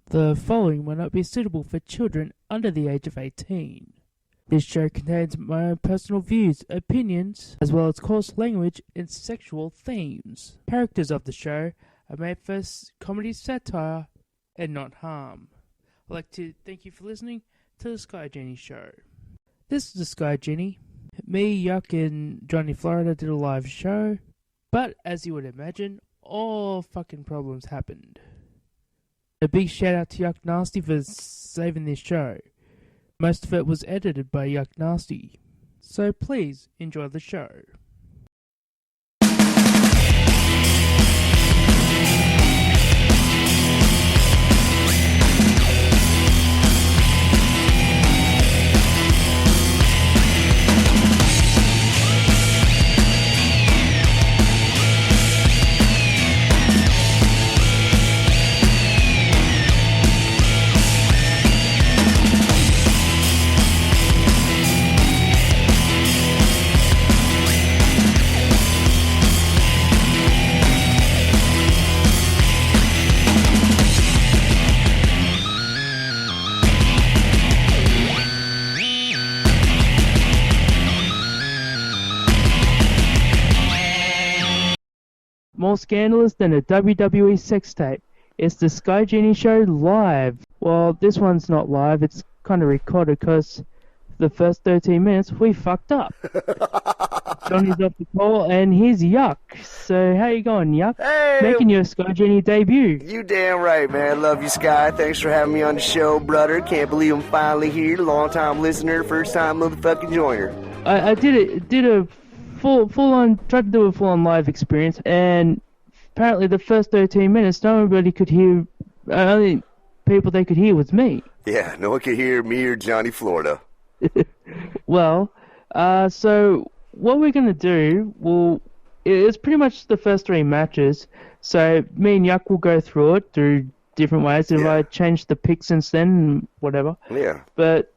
The following will not be suitable for children under the age of 18. This show contains my own personal views, opinions, as well as coarse language and sexual themes. Characters of the show are made for comedy satire and not harm. I'd like to thank you for listening to the Sky Genie Show. This is the Sky Genie. Me, Yuk, and Johny Florida did a live show, but as you would imagine, all fucking problems happened. A big shout out to Yuk Nasty for saving this show. Most of it was edited by Yuk Nasty, so please enjoy the show. More scandalous than a WWE sex tape. It's the Sky Genie Show live. Well, this one's not live, it's kind of recorded because the first 13 minutes we fucked up. Johnny's off the call and here's Yuk. So how you going, Yuk? Hey! Making your Sky Genie debut. You damn right, man. Love you, Sky. Thanks for having me on the show, brother. Can't believe I'm finally here. Long time listener, first time motherfucking joiner. I did a full-on, tried to do a full-on live experience, and apparently the first 13 minutes, nobody could hear, only people they could hear was me. Yeah, no one could hear me or Johnny Florida. Well, so what we're going to do, it's pretty much the first three matches, so me and Yuk will go through it through different ways. If I change the pick since then, whatever. Yeah. But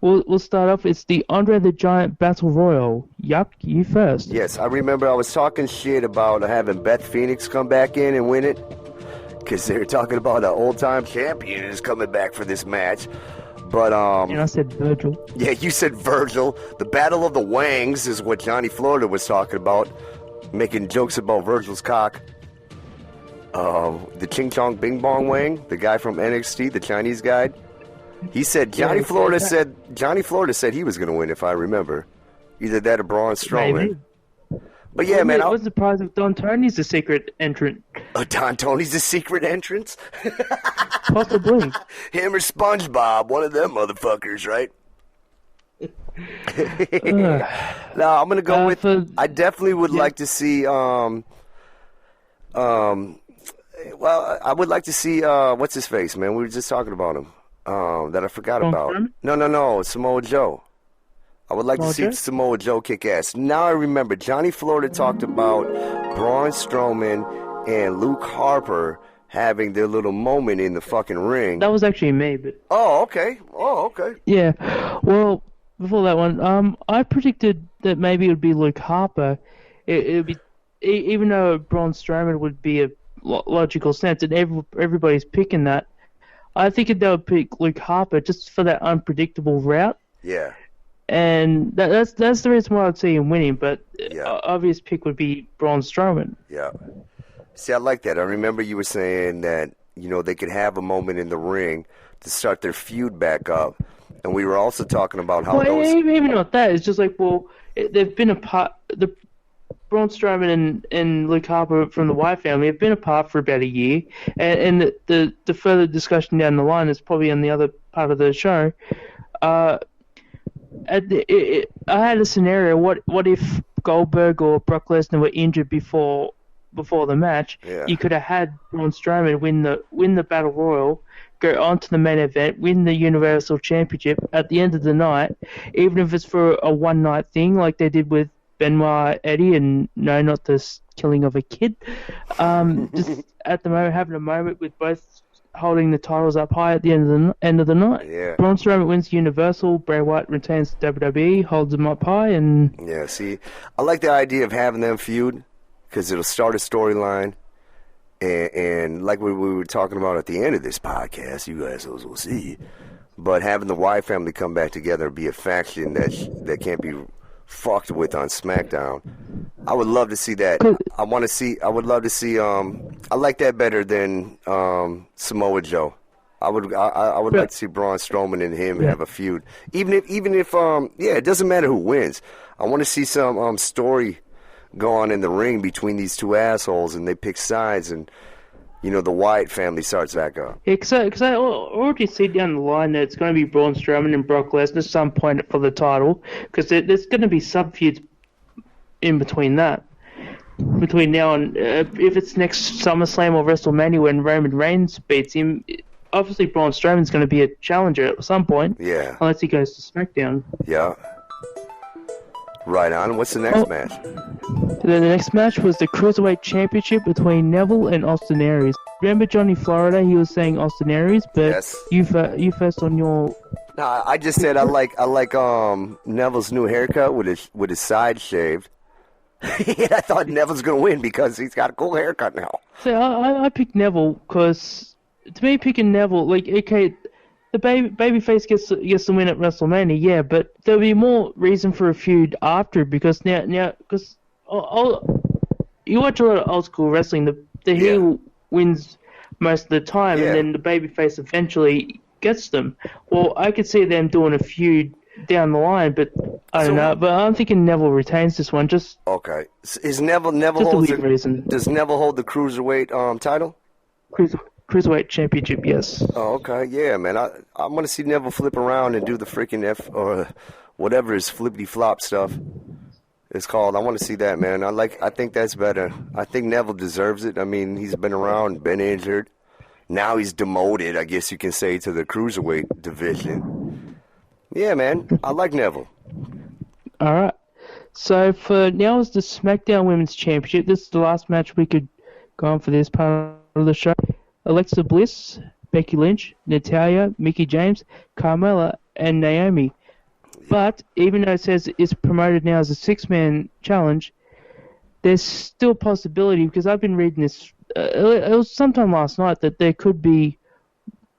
we'll start off. It's the Andre the Giant Battle Royal. Yuk, you first. Yes, I remember I was talking shit about having Beth Phoenix come back in and win it, because they were talking about an old-time champion is coming back for this match. But, And I said Virgil. Yeah, you said Virgil. The Battle of the Wangs is what Johnny Florida was talking about, making jokes about Virgil's cock. The Ching Chong Bing Bong Wang, the guy from NXT, the Chinese guy. He said Johnny Florida said he was going to win, if I remember. Either that or Braun Stroman. Maybe. But yeah, man. What's the prize if Don Tony's a secret entrant? Don Tony's a secret entrance? Possibly. Him or SpongeBob, one of them motherfuckers, right? No, I'm going to go with... I definitely would like to see... Well, I would like to see... what's his face, man? We were just talking about him. That I forgot about. No, Samoa Joe. I would like to see Samoa Joe kick ass. Now I remember, Johnny Florida talked about Braun Stroman and Luke Harper having their little moment in the fucking ring. That was actually me, but... Oh, okay. Yeah. Well, before that one, I predicted that maybe it would be Luke Harper. It would be... Even though Braun Strowman would be a logical sense, and everybody's picking that, I think they would pick Luke Harper just for that unpredictable route. Yeah. And that's the reason why I'd see him winning, but obvious pick would be Braun Strowman. Yeah. See, I like that. I remember you were saying that, they could have a moment in the ring to start their feud back up. And we were also talking about how even not that, it's just like, they've been apart. The Braun Strowman and Luke Harper from the Wyatt family have been apart for about a year, and the further discussion down the line is probably on the other part of the show. I had a scenario. What if Goldberg or Brock Lesnar were injured before the match? Yeah. You could have had Braun Strowman win the Battle Royal, go on to the main event, win the Universal Championship at the end of the night, even if it's for a one-night thing like they did with Benoit, Eddie, and no, not this killing of a kid. Just at the moment, having a moment with both holding the titles up high at the end of the night. Yeah. Braun Strowman wins Universal, Bray Wyatt retains WWE, holds them up high, and... Yeah, see, I like the idea of having them feud, because it'll start a storyline, And like we were talking about at the end of this podcast, you guys will see. But having the Wyatt family come back together and be a faction that can't be fucked with on SmackDown, I would love to see that. I would love to see. I like that better than Samoa Joe. I would like to see Braun Strowman and him have a feud. Even if it doesn't matter who wins. I want to see some story go on in the ring between these two assholes, and they pick sides, and the Wyatt family starts back up. Yeah, because I already see down the line that it's going to be Braun Strowman and Brock Lesnar at some point for the title, because there's going to be sub-feuds in between that. Between now and if it's next SummerSlam or WrestleMania when Roman Reigns beats him, obviously Braun Strowman's going to be a challenger at some point. Yeah. Unless he goes to SmackDown. Yeah. Right on. What's the next match? The next match was the Cruiserweight Championship between Neville and Austin Aries. Remember Johnny Florida? He was saying Austin Aries, but yes. you first on your. No, I just said I like Neville's new haircut with his side shaved. I thought Neville's gonna win because he's got a cool haircut now. So I picked Neville because to me picking Neville, like, okay, the babyface gets the win at WrestleMania, yeah, but there'll be more reason for a feud after, because now because you watch a lot of old school wrestling, the heel wins most of the time, and then the babyface eventually gets them. Well, I could see them doing a feud down the line, but I don't know. But I'm thinking Neville retains this one. Just okay. Is Neville just holds a weird reason. Does Neville hold the Cruiserweight title? Cruiserweight Championship, yes. Oh, okay. Yeah, man. I want to see Neville flip around and do the freaking or whatever his flippity flop stuff is called. I want to see that, man. I think that's better. I think Neville deserves it. I mean, he's been around, been injured. Now he's demoted, I guess you can say, to the Cruiserweight division. Yeah, man. I like Neville. All right. So for now is the SmackDown Women's Championship. This is the last match we could go on for this part of the show. Alexia Bliss, Becky Lynch, Natalya, Mickie James, Carmella, and Naomi. But even though it says it's promoted now as a six-man challenge, there's still a possibility, because I've been reading this, it was sometime last night, that there could be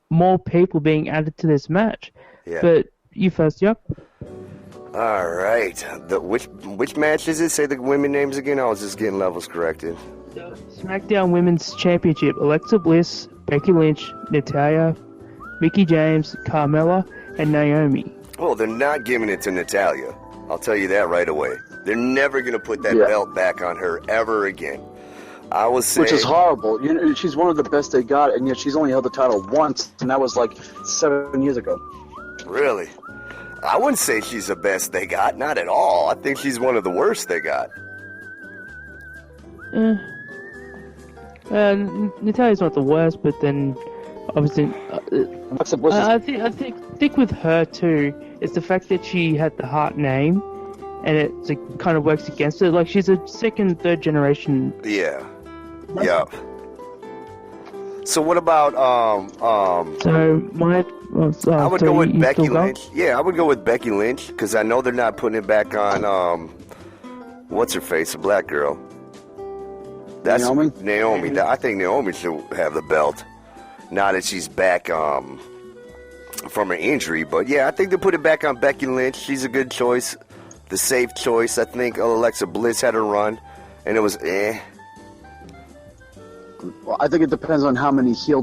more people being added to this match. Yeah. But you first, yep. All right. Which match is it? Say the women names again. I was just getting levels corrected. SmackDown Women's Championship. Alexa Bliss, Becky Lynch, Natalya, Mickie James, Carmella, and Naomi. Well, they're not giving it to Natalya. I'll tell you that right away. They're never going to put that belt back on her ever again. I was saying, which is horrible. She's one of the best they got, and yet she's only held the title once, and that was like 7 years ago. Really? I wouldn't say she's the best they got. Not at all. I think she's one of the worst they got. Natalya's not the worst, but then obviously, I think with her too, it's the fact that she had the Hart name, and it kind of works against her. Like, she's a second, third generation. Yeah. Yeah. So what about I would go with Becky Lynch. Yeah, I would go with Becky Lynch, because I know they're not putting it back on what's her face, the black girl. That's Naomi. I think Naomi should have the belt now that she's back from her injury. But yeah, I think they put it back on Becky Lynch. She's a good choice, the safe choice. I think Alexa Bliss had a run, and it was Well, I think it depends on how many heel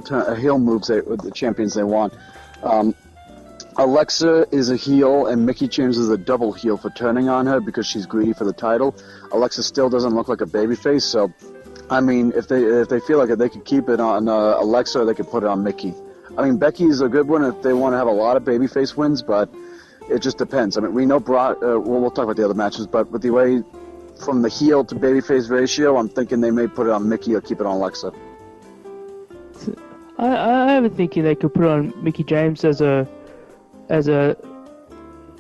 moves the champions they want. Alexa is a heel, and Mickie James is a double heel for turning on her because she's greedy for the title. Alexa still doesn't look like a babyface, so I mean, if they feel like they could keep it on Alexa, or they could put it on Mickie. I mean, Becky's a good one if they want to have a lot of babyface wins, but it just depends. I mean, we know Braun. We'll talk about the other matches, but with the way from the heel to babyface ratio, I'm thinking they may put it on Mickie or keep it on Alexa. I have a thinking they could put on Mickie James as a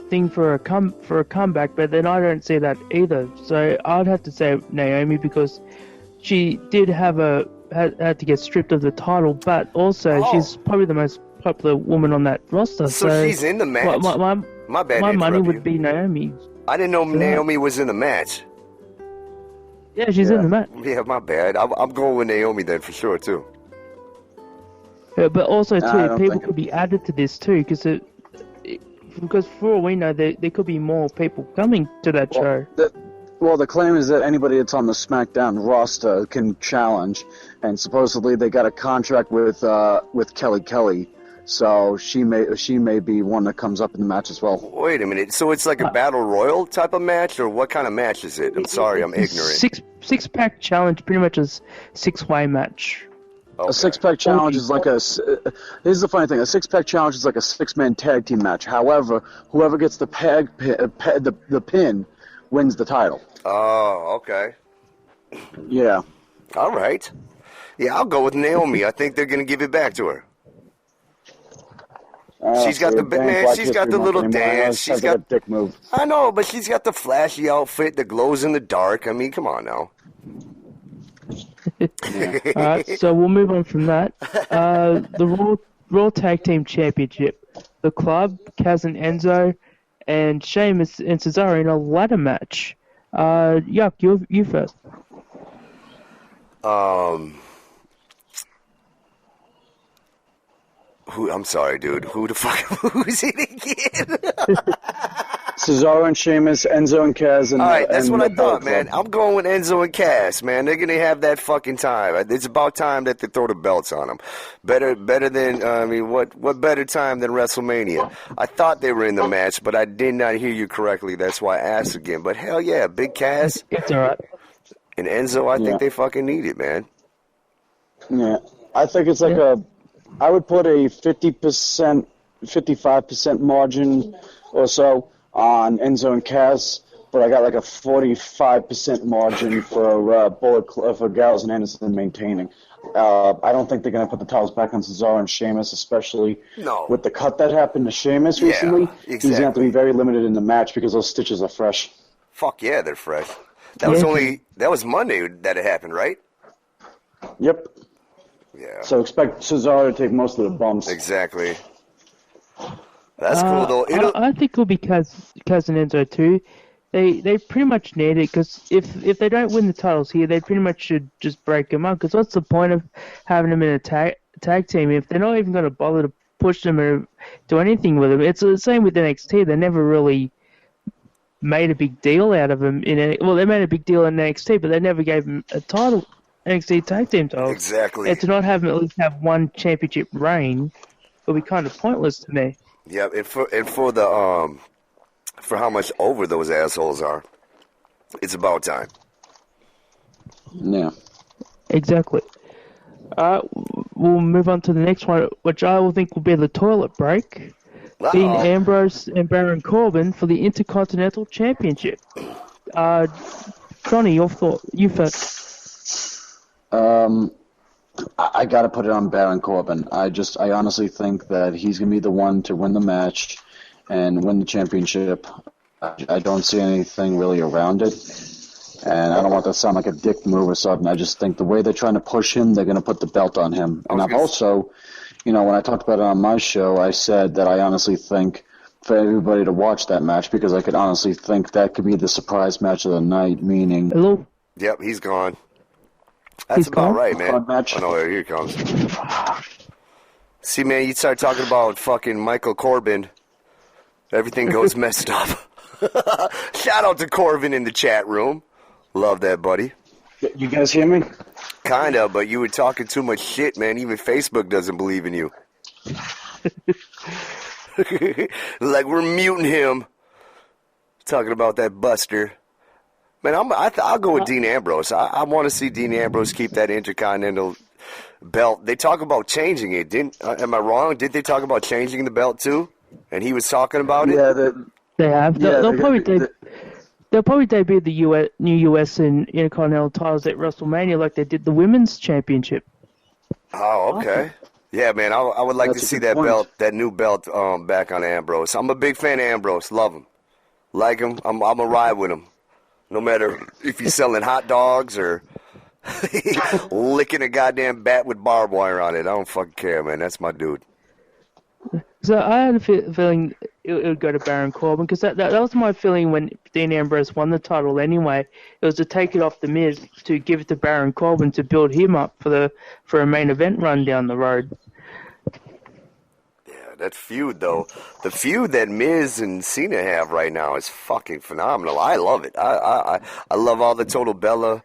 thing for a comeback, but then I don't see that either. So I'd have to say Naomi, because she did had to get stripped of the title, but also she's probably the most popular woman on that roster. So she's in the match. My bad. My money would be Naomi. I didn't know Naomi was in the match. Yeah, she's in the match. Yeah, my bad. I'm going with Naomi then for sure too. Yeah, but also too, people think- could be added to this too, because for all we know, there could be more people coming to that show. The claim is that anybody that's on the SmackDown roster can challenge, and supposedly they got a contract with Kelly, so she may be one that comes up in the match as well. Wait a minute. So it's like a battle royal type of match, or what kind of match is it? I'm sorry, I'm ignorant. Six-pack challenge, pretty much a six-way match. Okay. A six-pack challenge is like here's the funny thing. A six-pack challenge is like a six-man tag team match. However, whoever gets the pin wins the title. Oh, okay. Yeah. All right. Yeah, I'll go with Naomi. I think they're going to give it back to her. She's got she's got the little dance. She's got a dick move. I know, but she's got the flashy outfit that glows in the dark. I mean, come on now. Alright, so we'll move on from that. The Raw Tag Team Championship. The Club, Kaz and Enzo, and Sheamus and Cesaro in a ladder match. Yuck, you first. I'm sorry, dude. Who the fuck? Who's it again? Cesaro and Sheamus, Enzo and Kaz, and all right, that's what I thought, Club. man. I'm going with Enzo and Cass, man. They're gonna have that fucking time. It's about time that they throw the belts on them. Better than what better time than WrestleMania? I thought they were in the match, but I did not hear you correctly. That's why I asked again. But hell yeah, Big Cass It's alright. and Enzo. I think they fucking need it, man. Yeah, I think it's like I would put a 50%, 55% margin or so on Enzo and Kaz, but I got like a 45% margin for for Gallows and Anderson maintaining. I don't think they're going to put the titles back on Cesaro and Sheamus, especially with the cut that happened to Sheamus recently. Exactly. He's going to have to be very limited in the match because those stitches are fresh. Fuck yeah, they're fresh. That was Monday that it happened, right? Yep. Yeah. So expect Cesaro to take most of the bumps. Exactly. That's cool though. I think it'll be Kaz and Enzo too. They pretty much need it, because if they don't win the titles here, they pretty much should just break them up. Because what's the point of having them in a tag team if they're not even going to bother to push them or do anything with them? It's the same with NXT. They never really made a big deal out of them they made a big deal in NXT, but they never gave them a title, NXT tag team title. Exactly. And to not have them at least have one championship reign would be kind of pointless to me. Yeah, and for the for how much over those assholes are, it's about time. Yeah. Exactly. We'll move on to the next one, which I will think will be the toilet break. Dean Ambrose and Baron Corbin for the Intercontinental Championship. Johnny, your thought? You first. I got to put it on Baron Corbin. I honestly think that he's going to be the one to win the match and win the championship. I don't see anything really around it. And I don't want that to sound like a dick move or something. I just think the way they're trying to push him, they're going to put the belt on him. And I've also, when I talked about it on my show, I said that I honestly think for everybody to watch that match, because I could honestly think that could be the surprise match of the night, meaning... Hello? Yep, he's gone. That's about right, man. Match. Oh, no, here he comes. See, man, you start talking about fucking Michael Corbin, everything goes messed up. Shout out to Corbin in the chat room. Love that, buddy. You guys hear me? Kinda, but you were talking too much shit, man. Even Facebook doesn't believe in you. Like we're muting him. Talking about that Buster. Man, I'll go with Dean Ambrose. I want to see Dean Ambrose keep that Intercontinental belt. They talk about changing it. Am I wrong? Did they talk about changing the belt too? And he was talking about it? Yeah, they have. They'll probably debut the new US and Intercontinental titles at WrestleMania like they did the Women's Championship. Oh, okay. Yeah, man, I would like to see that belt, that new belt, back on Ambrose. I'm a big fan of Ambrose. Love him. Like him. I'm a ride with him. No matter if he's selling hot dogs or licking a goddamn bat with barbed wire on it. I don't fucking care, man. That's my dude. So I had a feeling it would go to Baron Corbin, because that was my feeling when Dean Ambrose won the title anyway. It was to take it off The Miz, to give it to Baron Corbin to build him up for a main event run down the road. Yeah, that feud, though. The feud that Miz and Cena have right now is fucking phenomenal. I love it. I love all the Total Bella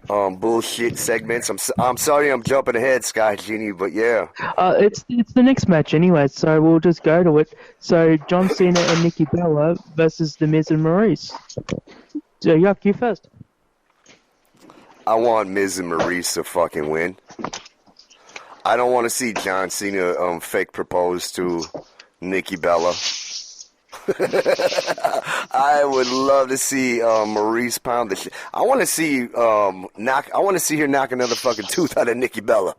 bullshit segments. I'm sorry I'm jumping ahead, Sky Genie, but yeah. It's the next match anyway, so we'll just go to it. So John Cena and Nikki Bella versus The Miz and Maurice. So Yuck, you first. I want Miz and Maurice to fucking win. I don't want to see John Cena fake propose to Nikki Bella. I would love to see Maurice pound the shit. I want to see her knock another fucking tooth out of Nikki Bella.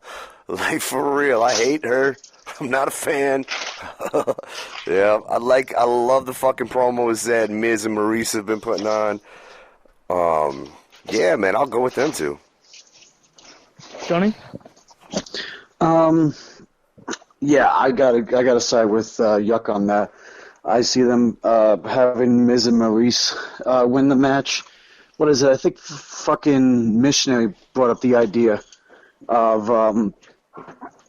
Like, for real. I hate her. I'm not a fan. Yeah, I love the fucking promos that Miz and Maurice have been putting on. Yeah, man, I'll go with them too. Johnny? Yeah, I gotta side with Yuck on that. I see them having Miz and Maurice win the match. What is it? I think fucking Missionary brought up the idea of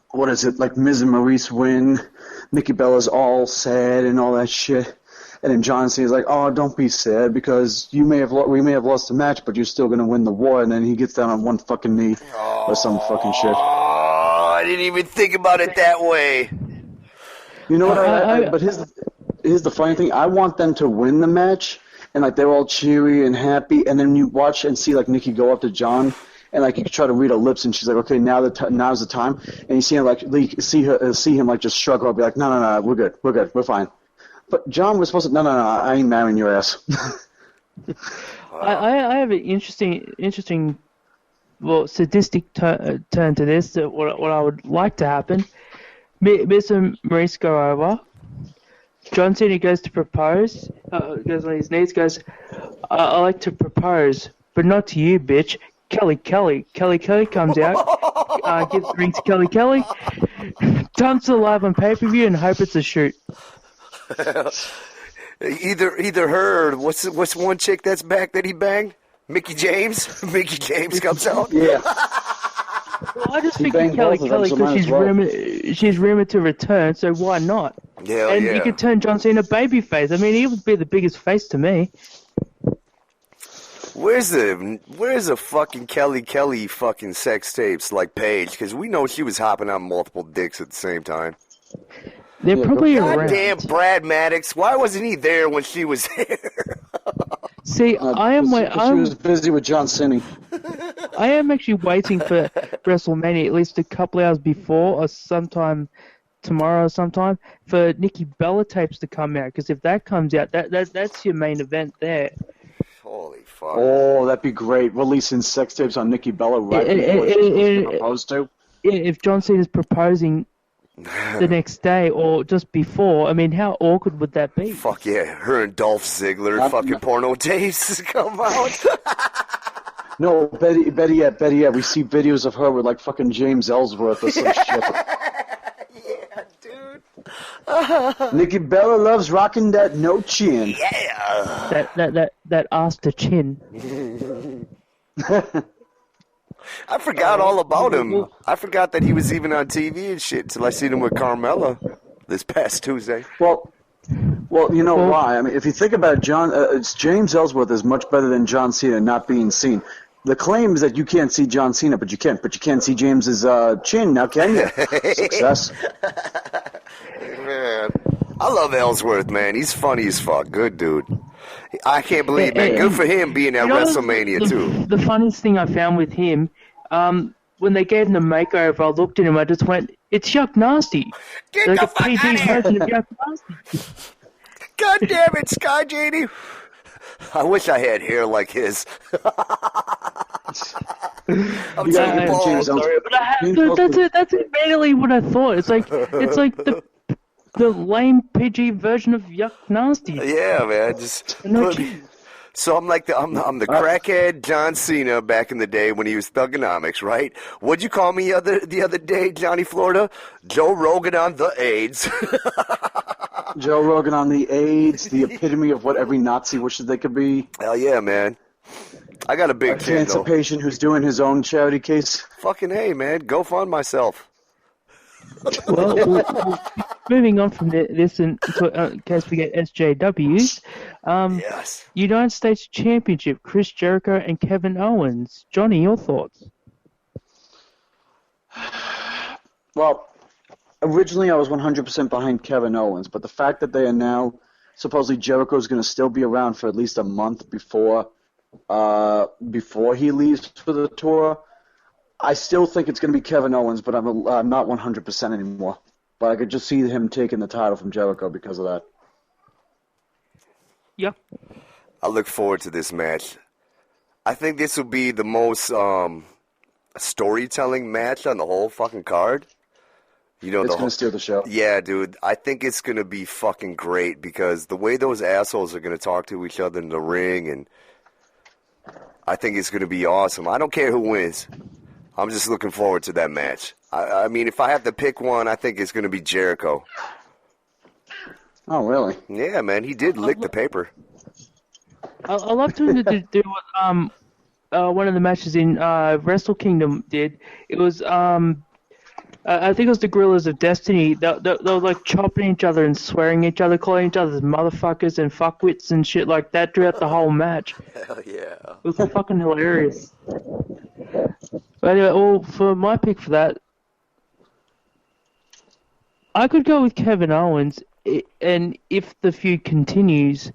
what is it? Like Miz and Maurice win, Nikki Bella's all sad and all that shit, and then John Cena's like, "Oh, don't be sad because we may have lost the match, but you're still gonna win the war." And then he gets down on one fucking knee or some fucking shit. Oh, I didn't even think about it that way. You know what? But here's the funny thing. I want them to win the match, and like they're all cheery and happy, and then you watch and see like Nikki go up to John, and like you try to read her lips, and she's like, "Okay, now's the time," and you see him see him like just shrug her, be like, "No, we're good, we're fine." But John was supposed to, no, I ain't marrying your ass. I have an interesting, well, sadistic turn to this. What I would like to happen. Miz and Maurice go over. John Cena goes to propose. Goes on his knees. Goes, I like to propose, but not to you, bitch. Kelly comes out. Gives the ring to Kelly. Dumps it live on pay-per-view and hope it's a shoot. Either her or what's one chick that's back that he banged? Mickey James. Mickey James comes out. Yeah. Well, I just figured Kelly because she's rumored to return, so why not? Yeah, and you could turn John Cena babyface. I mean, he would be the biggest face to me. Where's the fucking Kelly fucking sex tapes like Paige? Because we know she was hopping on multiple dicks at the same time. They're probably around. Goddamn Brad Maddox! Why wasn't he there when she was there? See, she was busy with John Cena. I am actually waiting for WrestleMania at least a couple hours before, or sometime tomorrow, for Nikki Bella tapes to come out. Because if that comes out, that's your main event there. Holy fuck! Oh, that'd be great. Releasing sex tapes on Nikki Bella right before she's proposed to. If John Cena's proposing the next day or just before, I mean, how awkward would that be? Fuck yeah, her and Dolph Ziggler fucking porno tapes come out. No, better yet, we see videos of her with like fucking James Ellsworth or some shit. Yeah, dude. Nikki Bella loves rocking that no chin. Yeah. That ass to chin. I forgot all about him. I forgot that he was even on TV and shit until I seen him with Carmella this past Tuesday. Well, you know why? I mean, if you think about it, James Ellsworth is much better than John Cena not being seen. The claim is that you can't see John Cena, but you can't see James's chin. Now, can you? Success. Man, I love Ellsworth, man. He's funny as fuck. Good dude. I can't believe, man. Good for him being at WrestleMania, too. The funniest thing I found with him, when they gave him the makeover, I looked at him, I just went, it's Yuk Nasty. Get like the a fuck PG out of here. version of Yuk Nasty. God damn it, Sky Genie. I wish I had hair like his. I'm Yeah, bald. sorry, but that's immediately what I thought. It's like the lame PG version of Yuk Nasty. Yeah, man. So I'm like I'm the crackhead John Cena back in the day when he was Thugonomics, right? What'd you call me the other day, Johnny Florida? Joe Rogan on the AIDS. Joe Rogan on the AIDS, the epitome of what every Nazi wishes they could be. Hell yeah, man. I got a big A kid, cancer though. patient who's doing his own charity case. Fucking hey, man. Go fund myself. Well, moving on from this, in case we get SJWs, Yes. United States Championship, Chris Jericho and Kevin Owens. Johnny, your thoughts? Well, originally I was 100% behind Kevin Owens, but the fact that they are now, supposedly Jericho's going to still be around for at least a month before he leaves for the tour, I still think it's going to be Kevin Owens, but I'm not 100% anymore. But I could just see him taking the title from Jericho because of that. Yeah. I look forward to this match. I think this will be the most storytelling match on the whole fucking card. You know, It's going to steal the show. Yeah, dude. I think it's going to be fucking great because the way those assholes are going to talk to each other in the ring, and I think it's going to be awesome. I don't care who wins. I'm just looking forward to that match. I mean, if I have to pick one, I think it's going to be Jericho. Oh, really? Yeah, man. He did lick the paper. I love to do what one of the matches in Wrestle Kingdom did. It was I think it was the Gorillas of Destiny. They were like chopping each other and swearing at each other, calling each other motherfuckers and fuckwits and shit like that throughout the whole match. Hell yeah. It was fucking hilarious. But anyway, well, for my pick for that, I could go with Kevin Owens, and if the feud continues,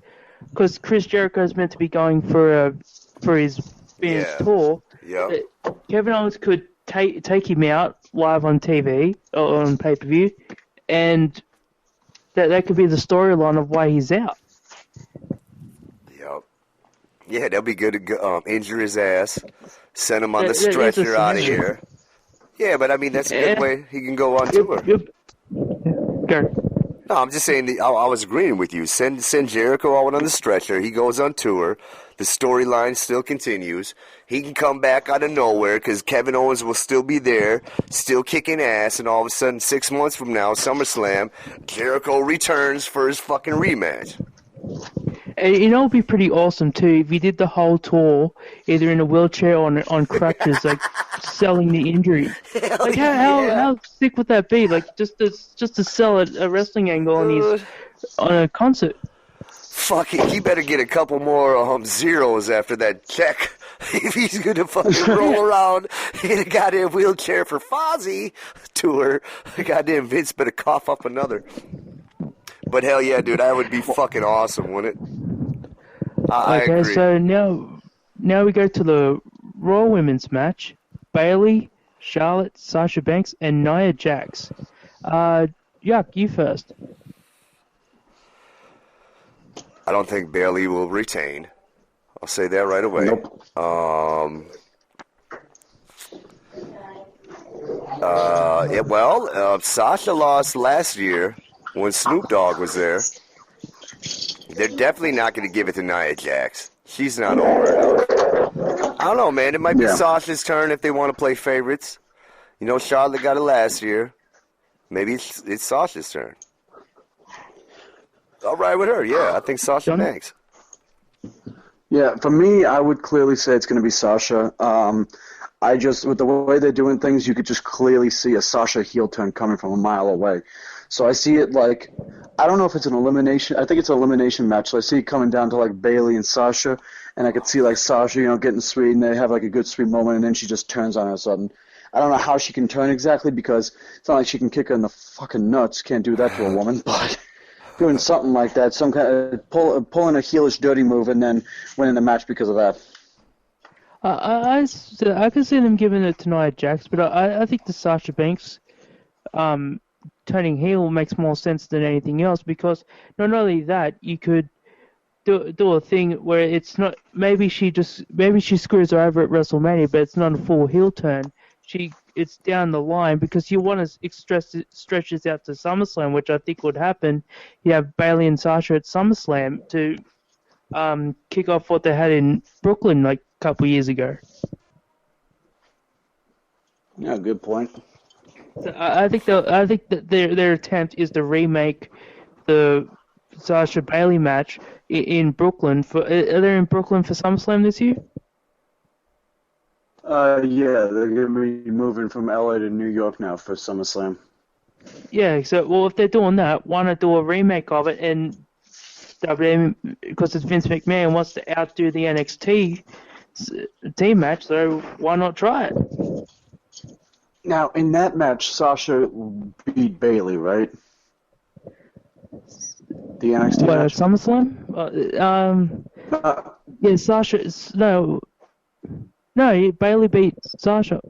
because Chris Jericho is meant to be going for his Phoenix tour. Yeah. Kevin Owens could take him out live on TV or on pay-per-view, and that could be the storyline of why he's out. Yep. Yeah, that'll be good to injure his ass, send him on the stretcher out of here. Yeah, but I mean, that's a good way he can go on tour. Go. No, I'm just saying, I was agreeing with you. Send Jericho out on the stretcher. He goes on tour. The storyline still continues. He can come back out of nowhere because Kevin Owens will still be there, still kicking ass, and all of a sudden, 6 months from now, SummerSlam, Jericho returns for his fucking rematch. And you know, it'd be pretty awesome too if he did the whole tour either in a wheelchair or on crutches, like selling the injury. Like how sick would that be? Like just to sell a wrestling angle on a concert. Fuck it, he better get a couple more zeros after that check if he's gonna fucking roll around in a goddamn wheelchair for Fozzy tour. Goddamn Vince better cough up another. But hell yeah, dude, that would be fucking awesome, wouldn't it? I agree. Okay, so now we go to the Raw Women's match. Bayley, Charlotte, Sasha Banks, and Nia Jax. Yuk, you first. I don't think Bayley will retain. I'll say that right away. Nope. Sasha lost last year when Snoop Dogg was there. They're definitely not going to give it to Nia Jax. She's not over enough. I don't know, man. It might be Sasha's turn if they want to play favorites. You know, Charlotte got it last year. Maybe it's Sasha's turn. I'll ride with her, yeah. I think Sasha Banks. Yeah, for me, I would clearly say it's going to be Sasha. With the way they're doing things, you could just clearly see a Sasha heel turn coming from a mile away. So I see it like, I don't know if it's an elimination. I think it's an elimination match. So I see it coming down to like Bayley and Sasha, and I could see like Sasha, getting sweet, and they have like a good sweet moment, and then she just turns on her sudden. I don't know how she can turn exactly because it's not like she can kick her in the fucking nuts. Can't do that to a woman, but doing something like that, some kind of pulling a heelish dirty move, and then winning the match because of that. I can see them giving it to Nia Jax, but I think the Sasha Banks turning heel makes more sense than anything else because not only that, you could do a thing where it's not maybe she screws her over at WrestleMania, but it's not a full heel turn. It's down the line because you want to stretch this out to SummerSlam, which I think would happen. You have Bayley and Sasha at SummerSlam to kick off what they had in Brooklyn like a couple years ago. Yeah, good point. So I think that their attempt is to remake the Sasha Bailey match in Brooklyn. Are they in Brooklyn for SummerSlam this year? Yeah, they're going to be moving from LA to New York now for SummerSlam. Yeah, so, well, if they're doing that, why not do a remake of it? And WWE, because it's Vince McMahon, wants to outdo the NXT team match, so why not try it? Now, in that match, Sasha beat Bailey, right? The NXT What, match? at SummerSlam? Yeah, Sasha... No, Bailey beat Sasha.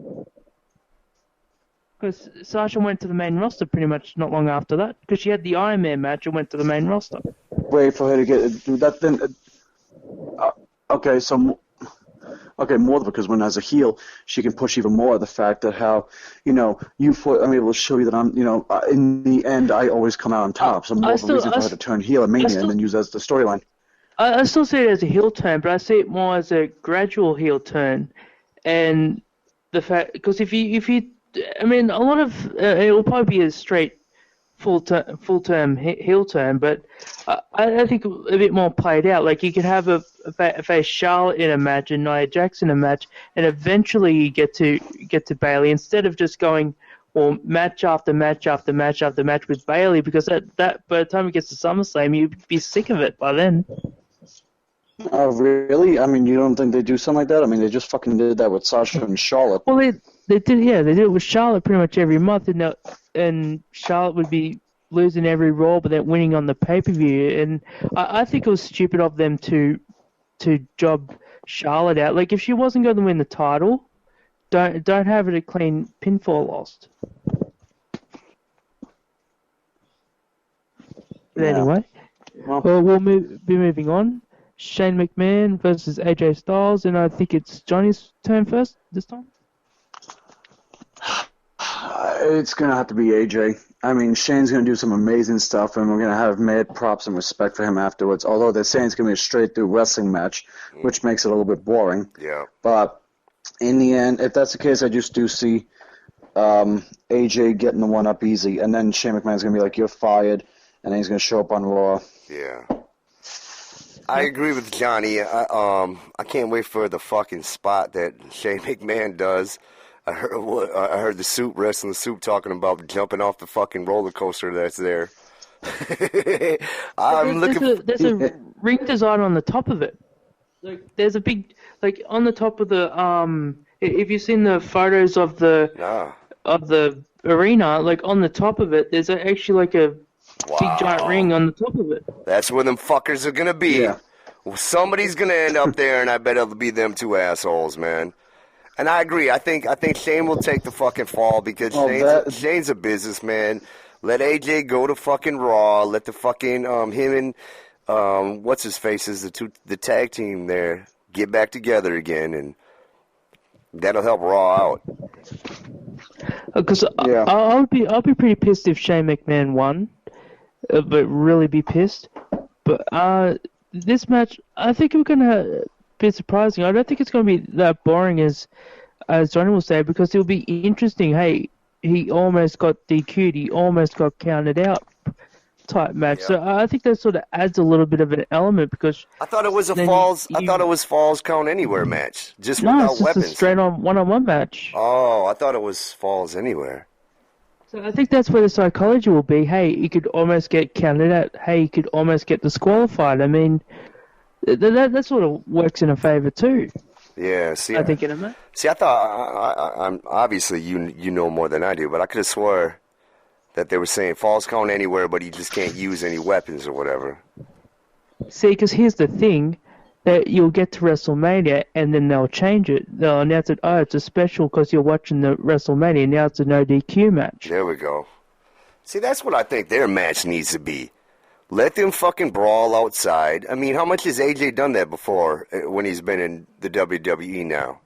Because Sasha went to the main roster pretty much not long after that. Because she had the Iron Man match and went to the main roster. Wait for her to get that. Then, okay, so more because when as a heel, she can push even more the fact that how I'm able to show you that I'm in the end I always come out on top. So more of a reason for her to turn heel at Mania and then use that as the storyline. I still see it as a heel turn, but I see it more as a gradual heel turn, and the fact because if you a lot of it will probably be a straight full term heel turn, but I think a bit more played out. Like you could have a face Charlotte in a match and Nia Jax in a match, and eventually you get to Bailey instead of just going match after match after match after match with Bailey, because that by the time it gets to SummerSlam you'd be sick of it by then. Oh, really? I mean, you don't think they do something like that? I mean, they just fucking did that with Sasha and Charlotte. Well, they did, yeah. They did it with Charlotte pretty much every month, and Charlotte would be losing every Raw, but then winning on the pay-per-view. And I think it was stupid of them to job Charlotte out. Like, if she wasn't going to win the title, don't have it a clean pinfall lost. But anyway, well, we'll be moving on. Shane McMahon versus AJ Styles, and I think it's Johnny's turn first this time. It's going to have to be AJ. I mean, Shane's going to do some amazing stuff, and we're going to have mad props and respect for him afterwards, although they're saying it's going to be a straight-through wrestling match, which makes it a little bit boring. Yeah. But in the end, if that's the case, I just do see AJ getting the one-up easy, and then Shane McMahon's going to be like, you're fired, and then he's going to show up on Raw. Yeah. I agree with Johnny. I can't wait for the fucking spot that Shane McMahon does. I heard the Soup, Wrestling Soup, talking about jumping off the fucking roller coaster that's there. There's a ring design on the top of it. Like there's a big on the top of the If you've seen the photos of the arena, like on the top of it, there's actually like a big giant ring on the top of it. That's where them fuckers are gonna be. Yeah. Well, somebody's gonna end up there, and I bet it'll be them two assholes, man. And I agree. I think Shane will take the fucking fall because Shane's a businessman. Let AJ go to fucking Raw. Let the fucking him and what's his faces, the tag team there, get back together again, and that'll help Raw out. Because I'll be pretty pissed if Shane McMahon won, but really be pissed. But this match, I think we're gonna be surprising. I don't think it's gonna be that boring as Johnny will say, because it'll be interesting. Hey, he almost got DQ'd. He almost got counted out. Type match. Yeah. So I think that sort of adds a little bit of an element because I thought it was I thought it was falls count anywhere match, just without weapons. It's a straight on one-on-one match. Oh, I thought it was falls anywhere. So I think that's where the psychology will be. Hey, you could almost get counted out. Hey, you could almost get disqualified. I mean, that sort of works in a favor too. Yeah, see, I think in a match. See, I thought I'm obviously you know more than I do, but I could have swore that they were saying falls count anywhere, but he just can't use any weapons or whatever. See, because here's the thing, that you'll get to WrestleMania and then they'll change it. They'll announce it, it's a special because you're watching the WrestleMania. Now it's a no DQ match. There we go. See, that's what I think their match needs to be. Let them fucking brawl outside. I mean, how much has AJ done that before when he's been in the WWE now?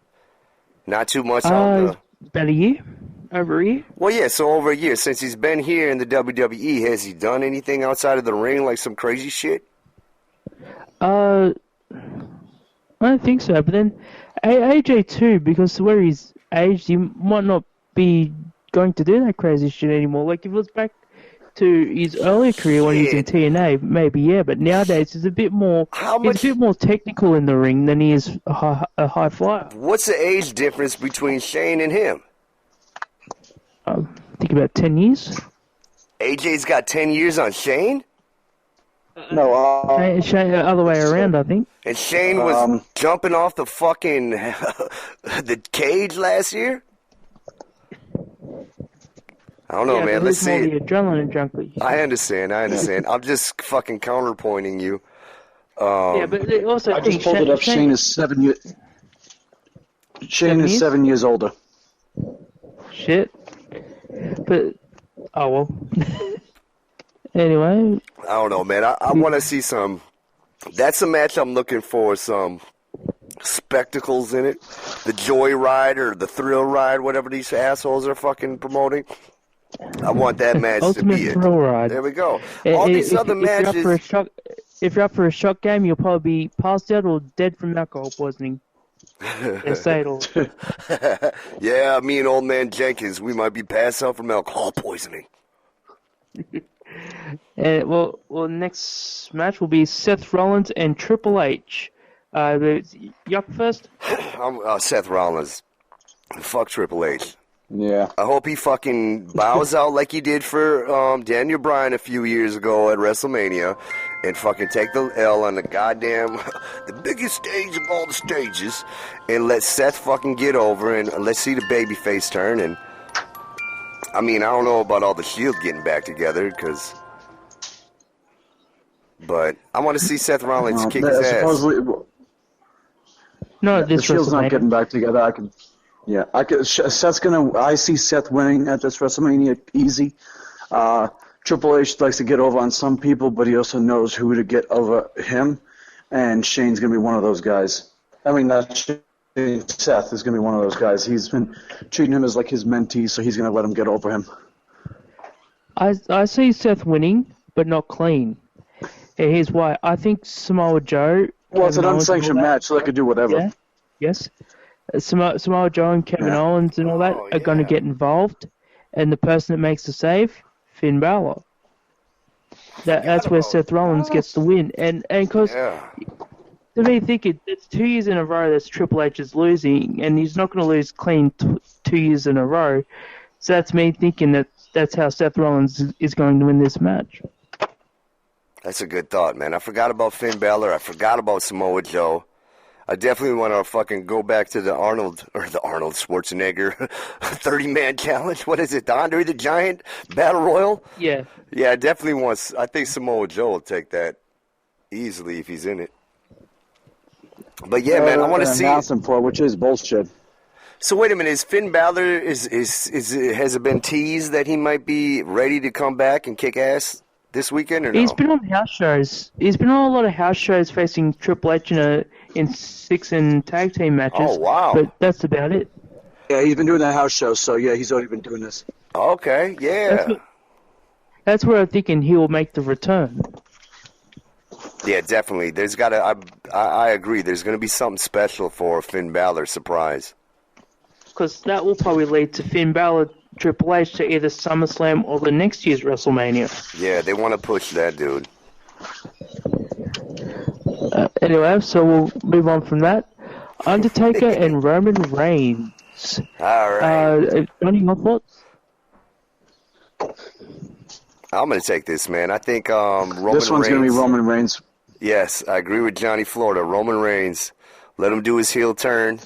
Not too much. About a year. Over a year? Well, yeah, so over a year. Since he's been here in the WWE, has he done anything outside of the ring, like some crazy shit? I don't think so, but then AJ too, because where he's aged, he might not be going to do that crazy shit anymore. Like, if it was back to his earlier career when he was in TNA, maybe yeah, but nowadays he's a bit more. He's a bit more technical in the ring than he is a high flyer. What's the age difference between Shane and him? I think about 10 years. AJ's got 10 years on Shane? No, Shane, other way around, I think. And Shane was jumping off the fucking the cage last year? I don't know, man. Let's see. The adrenaline junkie. I understand. I'm just fucking counterpointing you. Yeah, but also I just pulled it up. Shane is 7 years. Shane is 7 years older. Shit. But oh well. Anyway. I don't know, man. I want to see some. That's a match I'm looking for. Some spectacles in it. The Joy Ride or the Thrill Ride, whatever these assholes are fucking promoting. I want that match to be it. Thrill Ride. There we go. All these other matches. If you're up for a shock game, you'll probably be passed out or dead from alcohol poisoning. Yeah, me and old man Jenkins, we might be passed out from alcohol poisoning. Well, next match will be Seth Rollins and Triple H. Yuck first? I'm Seth Rollins. Fuck Triple H. Yeah. I hope he fucking bows out like he did for Daniel Bryan a few years ago at WrestleMania and fucking take the L on the goddamn, the biggest stage of all the stages, and let Seth fucking get over and let's see the babyface turn. And I mean, I don't know about all the Shield getting back together, but I want to see Seth Rollins kick his ass. No, the Shield's not getting back together. I see Seth winning at this WrestleMania easy. Triple H likes to get over on some people, but he also knows who to get over him, and Shane's going to be one of those guys. I mean, not Shane, Seth is going to be one of those guys. He's been treating him as like his mentee, so he's going to let him get over him. I see Seth winning, but not clean. And here's why. I think Samoa Joe... Well, it's an unsanctioned match, so they could do whatever. Yeah. Yes. Samoa Joe and Kevin Owens and all that are going to get involved, and the person that makes the save, Finn Balor. That's where Seth Rollins gets the win, and because to me, it's 2 years in a row that Triple H is losing, and he's not going to lose clean 2 years in a row. So that's me thinking that's how Seth Rollins is going to win this match. That's a good thought, man. I forgot about Finn Balor. I forgot about Samoa Joe. I definitely want to fucking go back to the Arnold Schwarzenegger 30-man challenge. What is it? The Andre the Giant Battle Royal? Yeah. Yeah, I definitely want... I think Samoa Joe will take that easily if he's in it. But yeah, man, I want to see... which is bullshit. So wait a minute, is Finn Balor... has it been teased that he might be ready to come back and kick ass this weekend or no? He's been on house shows. He's been on a lot of house shows facing Triple H in 6 tag team matches. Oh, wow. But that's about it. Yeah, he's been doing that house show, so yeah, he's already been doing this. Okay, yeah. That's where I'm thinking he will make the return. Yeah, definitely. There's got to... I agree. There's going to be something special for Finn Balor surprise. Because that will probably lead to Finn Balor, Triple H to either SummerSlam or the next year's WrestleMania. Yeah, they want to push that, dude. Anyway, so we'll move on from that. Undertaker and Roman Reigns. All right. Johnny, your thoughts? I'm going to take this, man. I think Roman Reigns... This one's going to be Roman Reigns. Yes, I agree with Johnny Florida. Roman Reigns. Let him do his heel turn.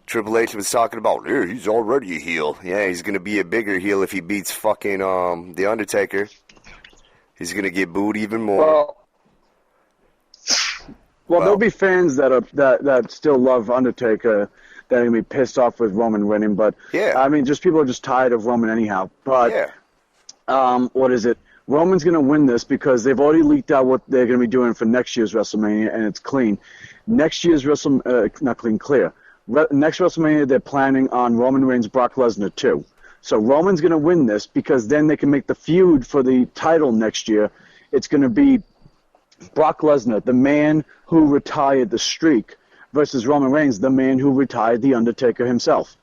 Triple H was talking about, he's already a heel. Yeah, he's going to be a bigger heel if he beats fucking The Undertaker. He's going to get booed even more. Well, there'll be fans that still love Undertaker that are going to be pissed off with Roman winning. But, I mean, people are just tired of Roman anyhow. But, what is it? Roman's going to win this because they've already leaked out what they're going to be doing for next year's WrestleMania, and it's clean. Next year's not clean, clear. Next WrestleMania, they're planning on Roman Reigns, Brock Lesnar, too. So Roman's going to win this because then they can make the feud for the title next year. It's going to be Brock Lesnar, the man who retired the streak, versus Roman Reigns, the man who retired The Undertaker himself.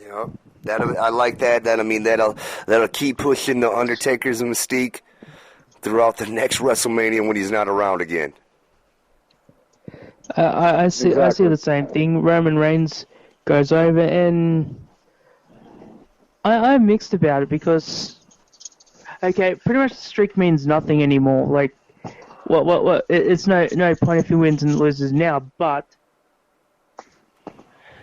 Yeah. I like that. That'll keep pushing the Undertaker's mystique throughout the next WrestleMania when he's not around again. I see the same thing. Roman Reigns goes over, and I'm mixed about it because, okay, pretty much the streak means nothing anymore. Like, what? It's no point if he wins and loses now, but.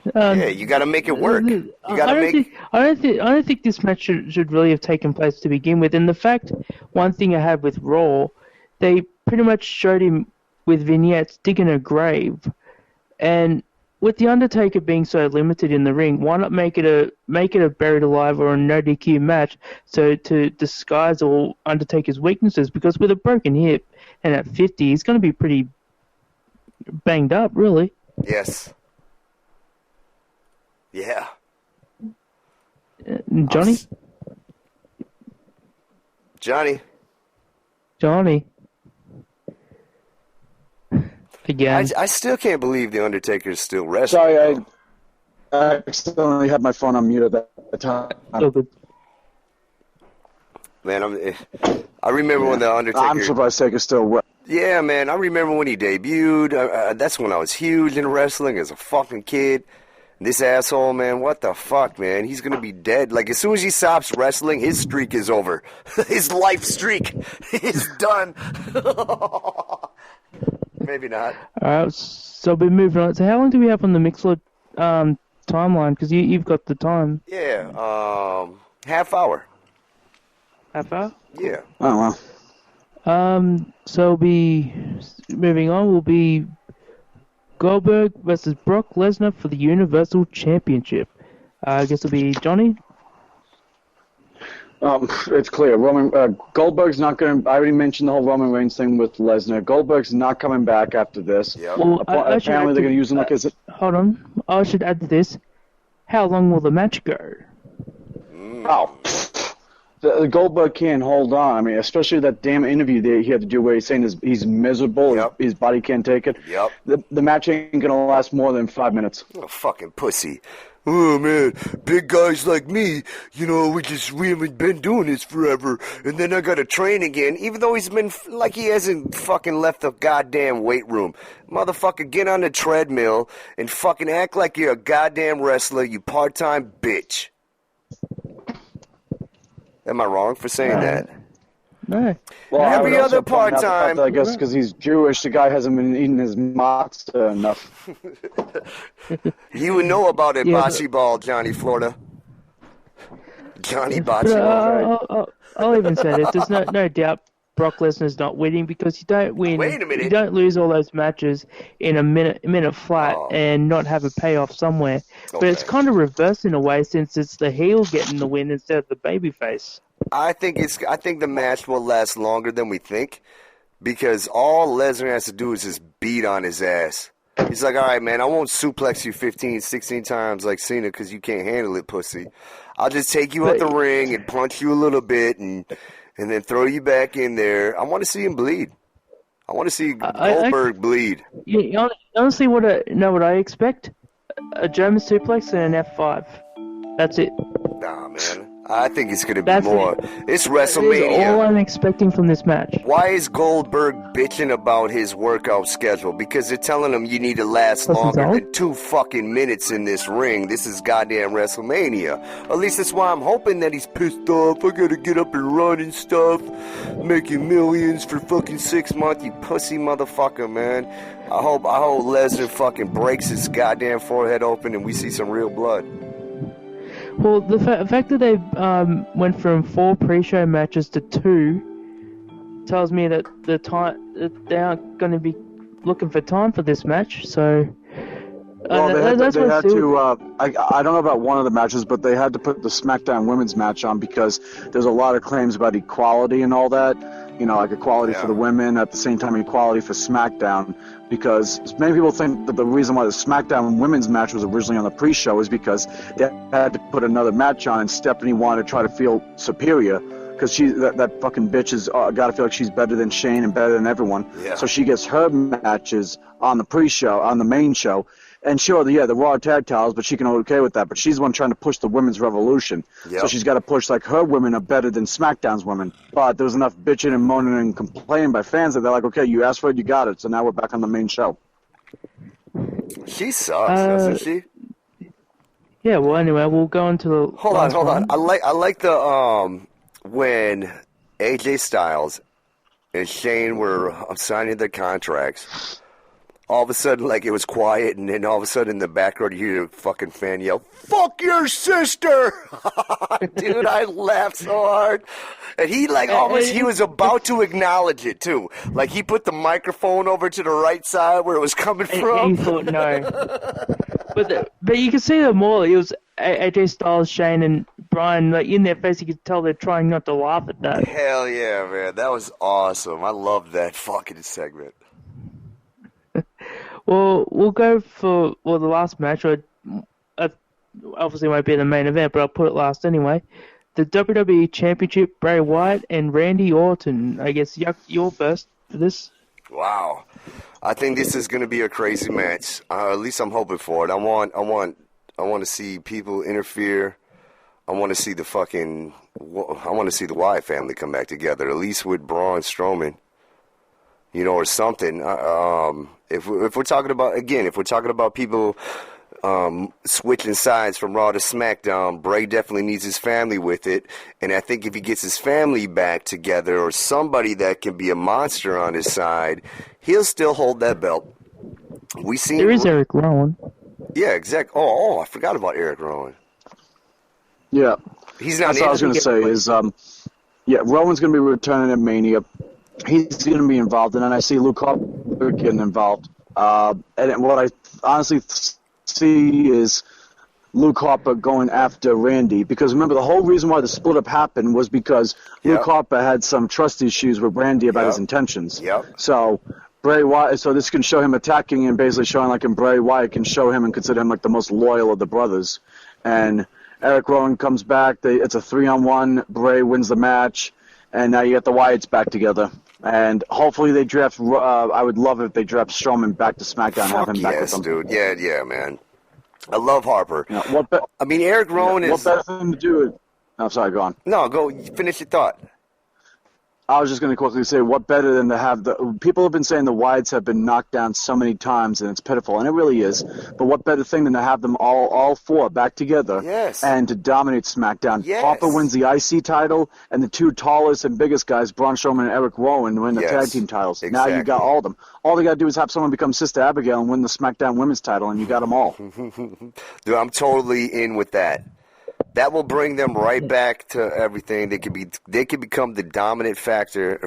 You got to make it work. I don't think this match should really have taken place to begin with. And the fact, one thing I had with Raw, they pretty much showed him with vignettes digging a grave, and with the Undertaker being so limited in the ring, why not make it a buried alive or a no DQ match, so to disguise all Undertaker's weaknesses? Because with a broken hip and at 50, he's going to be pretty banged up, really. Yes. Yeah. Johnny? Johnny. Again. I still can't believe the Undertaker's still wrestling. Sorry, I accidentally had my phone on mute at the time. Oh, good. Man, I remember when the Undertaker... I'm surprised Taker's still... Yeah, man, I remember when he debuted. That's when I was huge in wrestling as a fucking kid. This asshole, man, what the fuck, man? He's going to be dead. Like, as soon as he stops wrestling, his streak is over. His life streak is done. Maybe not. Alright, so we're moving on. So how long do we have on the Mixlr timeline? Because you've got the time. Yeah, half hour. Half hour? Yeah. Oh, wow. So we'll be moving on. Will be Goldberg versus Brock Lesnar for the Universal Championship. I guess it'll be Johnny. It's clear. Goldberg's not going to... I already mentioned the whole Roman Reigns thing with Lesnar. Goldberg's not coming back after this. Yep. Well, apparently they're going to use him like as... Hold on. I should add to this. How long will the match go? Oh, the Goldberg can't hold on. I mean, especially that damn interview that he had to do where he's saying he's miserable, Yep. his body can't take it. Yep. The match ain't going to last more than 5 minutes. Oh, fucking pussy. Oh, man, big guys like me, we haven't been doing this forever, and then I gotta train again, even though he's been, like he hasn't fucking left the goddamn weight room. Motherfucker, get on the treadmill and fucking act like you're a goddamn wrestler, you part-time bitch. Am I wrong for saying that? No. Well, Every other part-time. I guess because he's Jewish, the guy hasn't been eating his matzah enough. You would know about it, bocce ball, Johnny, Florida. Johnny bocce ball. I'll even say this. There's no doubt Brock Lesnar's not winning because you don't win. Wait a minute. You don't lose all those matches in a minute flat and not have a payoff somewhere. But it's kind of reversed in a way since it's the heel getting the win instead of the babyface. I think the match will last longer than we think because all Lesnar has to do is just beat on his ass. He's like, all right, man, I won't suplex you 15, 16 times like Cena because you can't handle it, pussy. I'll just take you out the ring and punch you a little bit and then throw you back in there. I want to see him bleed. I want to see Goldberg bleed. Honestly, what I expect? A German suplex and an F5. That's it. Nah, man. I think it's going to be more. It's WrestleMania. That's all I'm expecting from this match. Why is Goldberg bitching about his workout schedule? Because they're telling him you need to last longer than 2 fucking minutes in this ring. This is goddamn WrestleMania. At least that's why I'm hoping that he's pissed off. I gotta get up and run and stuff. Making millions for fucking 6 months, you pussy motherfucker, man. I hope Lesnar fucking breaks his goddamn forehead open and we see some real blood. Well, the fact that they went from 4 pre-show matches to 2 tells me that they aren't going to be looking for time for this match. So, well, they had to. I don't know about one of the matches, but they had to put the SmackDown Women's match on because there's a lot of claims about equality and all that. Like equality for the women, at the same time equality for SmackDown, because many people think that the reason why the SmackDown women's match was originally on the pre-show is because they had to put another match on and Stephanie wanted to try to feel superior because that fucking bitch has got to feel like she's better than Shane and better than everyone. Yeah. So she gets her matches on the pre-show, on the main show, And sure, the Raw tag titles, but she can okay with that. But she's the one trying to push the women's revolution. Yep. So she's got to push like her women are better than SmackDown's women. But there was enough bitching and moaning and complaining by fans that they're like, okay, you asked for it, you got it. So now we're back on the main show. She sucks, doesn't she? Yeah. Well, anyway, we'll go into the. Hold on. I like the when AJ Styles and Shane were signing their contracts. All of a sudden, like, it was quiet, and then all of a sudden in the background, you hear a fucking fan yell, "Fuck your sister!" Dude, I laughed so hard. And he, like, almost, he was about to acknowledge it, too. Like, he put the microphone over to the right side where it was coming from. He thought, no. But you can see them all. It was AJ Styles, Shane, and Braun, like, in their face, you could tell they're trying not to laugh at that. Hell yeah, man. That was awesome. I loved that fucking segment. Well, we'll go for the last match. Obviously, won't be the main event, but I'll put it last anyway. The WWE Championship, Bray Wyatt and Randy Orton. I guess you're first for this. Wow, I think this is going to be a crazy match. At least I'm hoping for it. I want to see people interfere. I want to see the Wyatt family come back together. At least with Braun Strowman. Or something. If we're talking about people switching sides from Raw to SmackDown, Bray definitely needs his family with it. And I think if he gets his family back together, or somebody that can be a monster on his side, he'll still hold that belt. There is Eric Rowan. Yeah, exactly. Oh, I forgot about Eric Rowan. Yeah, he's not. That's what I was going to say. Is Rowan's going to be returning at Mania. He's going to be involved, and then I see Luke Harper getting involved. And what I honestly see is Luke Harper going after Randy, because remember, the whole reason why the split-up happened was because Luke Harper had some trust issues with Randy about his intentions. So Bray Wyatt, so this can show him attacking and basically showing like Bray Wyatt can show him and consider him like the most loyal of the brothers. And Eric Rowan comes back. It's a 3-on-1. Bray wins the match, and now you got the Wyatts back together. And hopefully they draft. I would love if they draft Stroman back to SmackDown and have him back with them. Dude. Yeah, man. I love Harper. Yeah, Eric Rowan is. What better thing to do? I'm sorry, go on. No, go finish your thought. I was just going to quickly say, what better than to have people have been saying the Wyatts have been knocked down so many times, and it's pitiful, and it really is. But what better thing than to have them all four back together and to dominate SmackDown? Harper wins the IC title, and the two tallest and biggest guys, Braun Strowman and Eric Rowan, win the tag team titles. Exactly. Now you got all of them. All they got to do is have someone become Sister Abigail and win the SmackDown Women's title, and you got them all. Dude, I'm totally in with that. That will bring them right back to everything. They could become the dominant faction,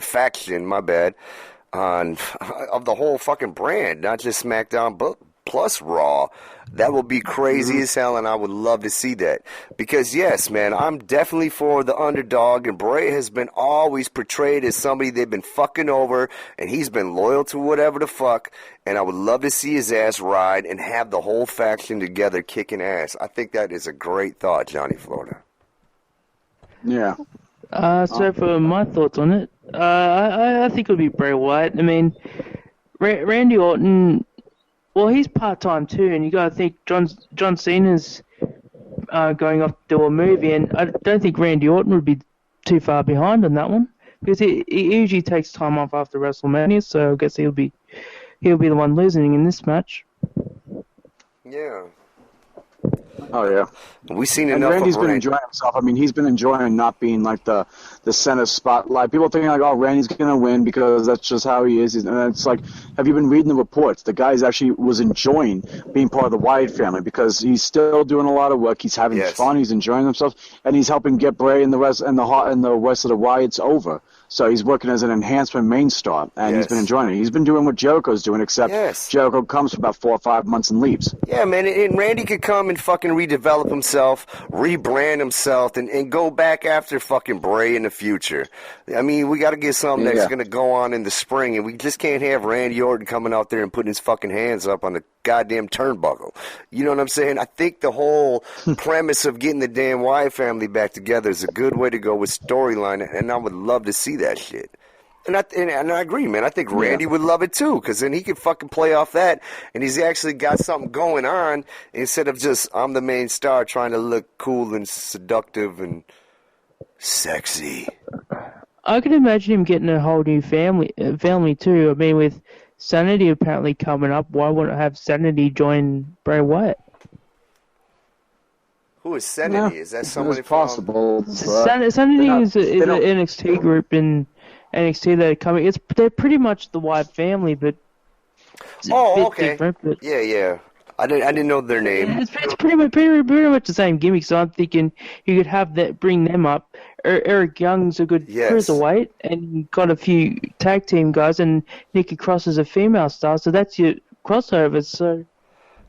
of the whole fucking brand, not just SmackDown, but plus Raw. That will be crazy as hell, and I would love to see that. Because, yes, man, I'm definitely for the underdog, and Bray has been always portrayed as somebody they've been fucking over, and he's been loyal to whatever the fuck, and I would love to see his ass ride and have the whole faction together kicking ass. I think that is a great thought, Johnny Florida. Yeah. So for my thoughts on it, I think it would be Bray Wyatt. I mean, Randy Orton... Well, he's part-time too, and you got to think John Cena's going off to do a movie, and I don't think Randy Orton would be too far behind on that one, because he usually takes time off after WrestleMania, so I guess he'll be the one losing in this match. Yeah. Oh, yeah. We've seen and enough Randy's of been enjoying himself. I mean, he's been enjoying not being like the center spotlight. People thinking like, oh, Randy's going to win because that's just how he is. And it's like, have you been reading the reports? The guy actually was enjoying being part of the Wyatt family because he's still doing a lot of work. He's having fun. He's enjoying himself. And he's helping get Bray and the rest of the Wyatts over. So he's working as an enhancement main star, and he's been enjoying it. He's been doing what Jericho's doing, except Jericho comes for about 4 or 5 months and leaves. Yeah, man, and Randy could come and fucking redevelop himself, rebrand himself, and go back after fucking Bray in the future. I mean, we got to get something that's going to go on in the spring, and we just can't have Randy Orton coming out there and putting his fucking hands up on the goddamn turnbuckle. You know what I'm saying? I think the whole premise of getting the damn Wyatt family back together is a good way to go with storyline, and I would love to see that shit. And I agree, man. I think Randy would love it too, because then he could fucking play off that, and he's actually got something going on instead of just I'm the main star trying to look cool and seductive and sexy. I can imagine him getting a whole new family too. I mean, with Sanity apparently coming up, why wouldn't I have Sanity join Bray Wyatt? Who is Sanity? Is that somebody possible? Sanity is an NXT group in NXT that are coming. They're pretty much the Wyatt family, but okay. Different. But Yeah. I didn't know their name. It's pretty much the same gimmick. So I'm thinking you could have that, bring them up. Eric Young's a good cruiserweight, and you've got a few tag team guys, and Nikki Cross is a female star. So that's your crossovers. So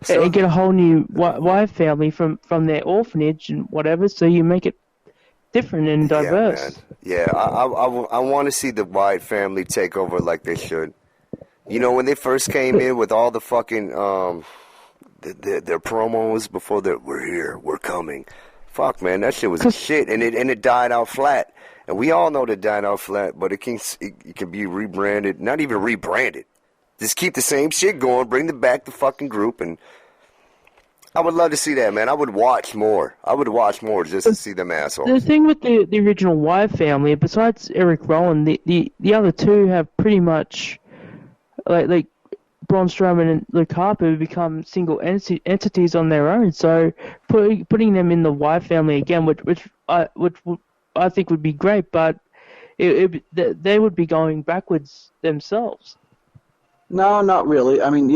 and get a whole new Wyatt family from their orphanage and whatever. So you make it different and diverse. Yeah, I want to see the Wyatt family take over like they should. You know, when they first came in with all the fucking their promos before we're here, we're coming. Fuck, man, that shit was shit, and it died out flat. And we all know that it died out flat, but it can be rebranded. Not even rebranded. Just keep the same shit going. Bring back the fucking group, and I would love to see that, man. I would watch more. Just to see them assholes. The thing with the original Wyatt family, besides Eric Rowan, the other two have pretty much like Braun Stroman and Luke Harper become single entities on their own. So putting them in the Wyatt family again, which I think would be great, but they would be going backwards themselves. No, not really. I mean,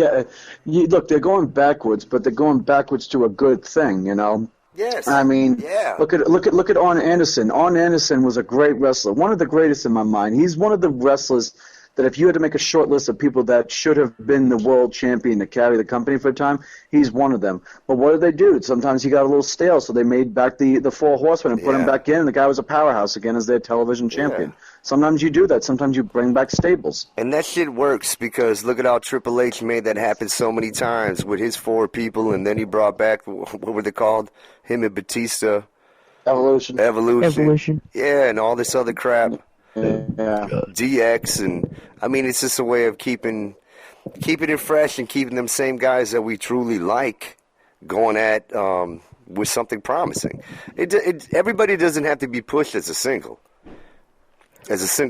look, they're going backwards, but they're going backwards to a good thing, you know. Yes. I mean, look at Arn Anderson. Arn Anderson was a great wrestler, one of the greatest in my mind. He's one of the wrestlers that if you had to make a short list of people that should have been the world champion to carry the company for a time, he's one of them. But what did they do? Sometimes he got a little stale, so they made back the Four Horsemen and put him back in, and the guy was a powerhouse again as their television champion. Sometimes you do that. Sometimes you bring back stables. And that shit works because look at how Triple H made that happen so many times with his 4 people, and then he brought back, what were they called? Him and Batista. Evolution. Yeah, and all this other crap. Yeah. DX, and I mean, it's just a way of keeping it fresh and keeping them same guys that we truly like going at with something promising. Everybody doesn't have to be pushed as a single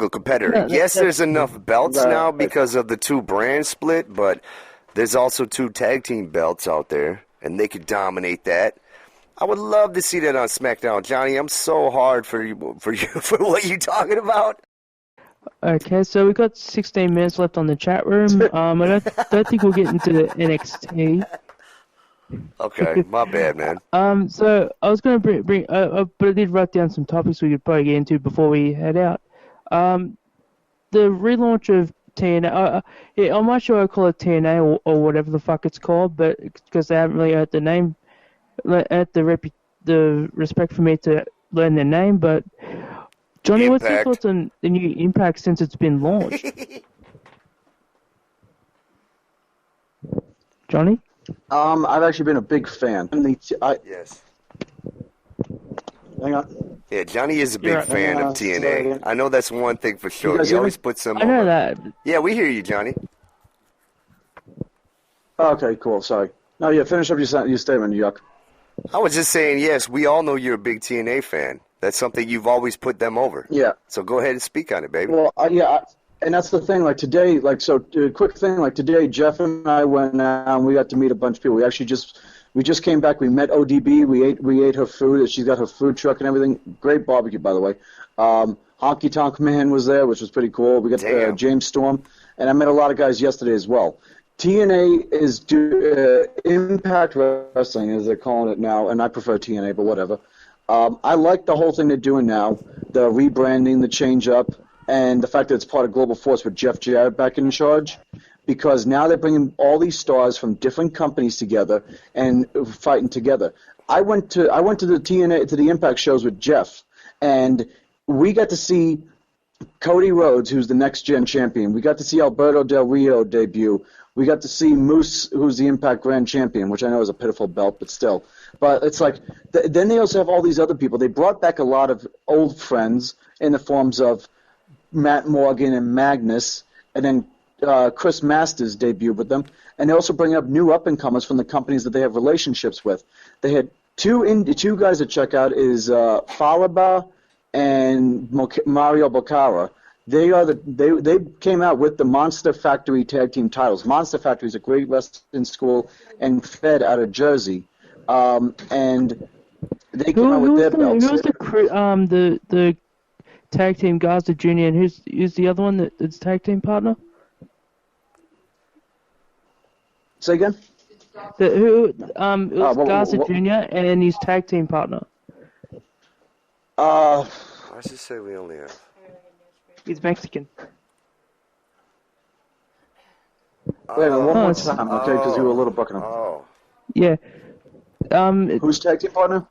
competitor. Yes, there's enough belts now because of the 2 brand split, but there's also 2 tag team belts out there, and they could dominate that. I would love to see that on SmackDown, Johnny. I'm so hard for what you're talking about. Okay, so we've got 16 minutes left on the chat room. I don't think we'll get into the NXT. Okay, my bad, man. So I was going to bring but I did write down some topics we could probably get into before we head out. The relaunch of TNA. On my show I call it TNA or whatever the fuck it's called, but because they haven't really heard the name. At the respect for me to learn their name, but Johnny, what's your thoughts on the new Impact since it's been launched? Johnny? I've actually been a big fan. Yes. Hang on. Yeah, Johnny is a big fan of TNA. I know that's one thing for sure. He always puts them over. I know that. Yeah, we hear you, Johnny. Okay, cool. Sorry. No, finish up your statement, Yuck. I was just saying, yes, we all know you're a big TNA fan. That's something you've always put them over. Yeah. So go ahead and speak on it, baby. Well, and that's the thing. Like today, quick thing. Like today, Jeff and I went out and we got to meet a bunch of people. We just came back. We met ODB. We ate her food. She's got her food truck and everything. Great barbecue, by the way. Honky Tonk Man was there, which was pretty cool. We got James Storm, and I met a lot of guys yesterday as well. TNA is Impact Wrestling, as they're calling it now, and I prefer TNA, but whatever. I like the whole thing they're doing now, the rebranding, the change-up, and the fact that it's part of Global Force with Jeff Jarrett back in charge, because now they're bringing all these stars from different companies together and fighting together. I went to the Impact shows with Jeff, and we got to see Cody Rhodes, who's the next-gen champion. We got to see Alberto Del Rio debut. We got to see Moose, who's the Impact Grand Champion, which I know is a pitiful belt, but still. But it's like, then they also have all these other people. They brought back a lot of old friends in the forms of Matt Morgan and Magnus, and then Chris Masters debuted with them. And they also bring up new up-and-comers from the companies that they have relationships with. They had two guys to check out is Falaba and Mario Boccara. They came out with the Monster Factory tag team titles. Monster Factory is a great wrestling school and fed out of Jersey. And they came out with their belts. Who's the tag team Garza Jr. and who's the other one that's tag team partner? Say again? It was Garza Jr. and his tag team partner. I should say we only have. He's Mexican. Wait a minute, one more time, okay? Because you were a little bucking him. Oh. Yeah. Who's tag team partner?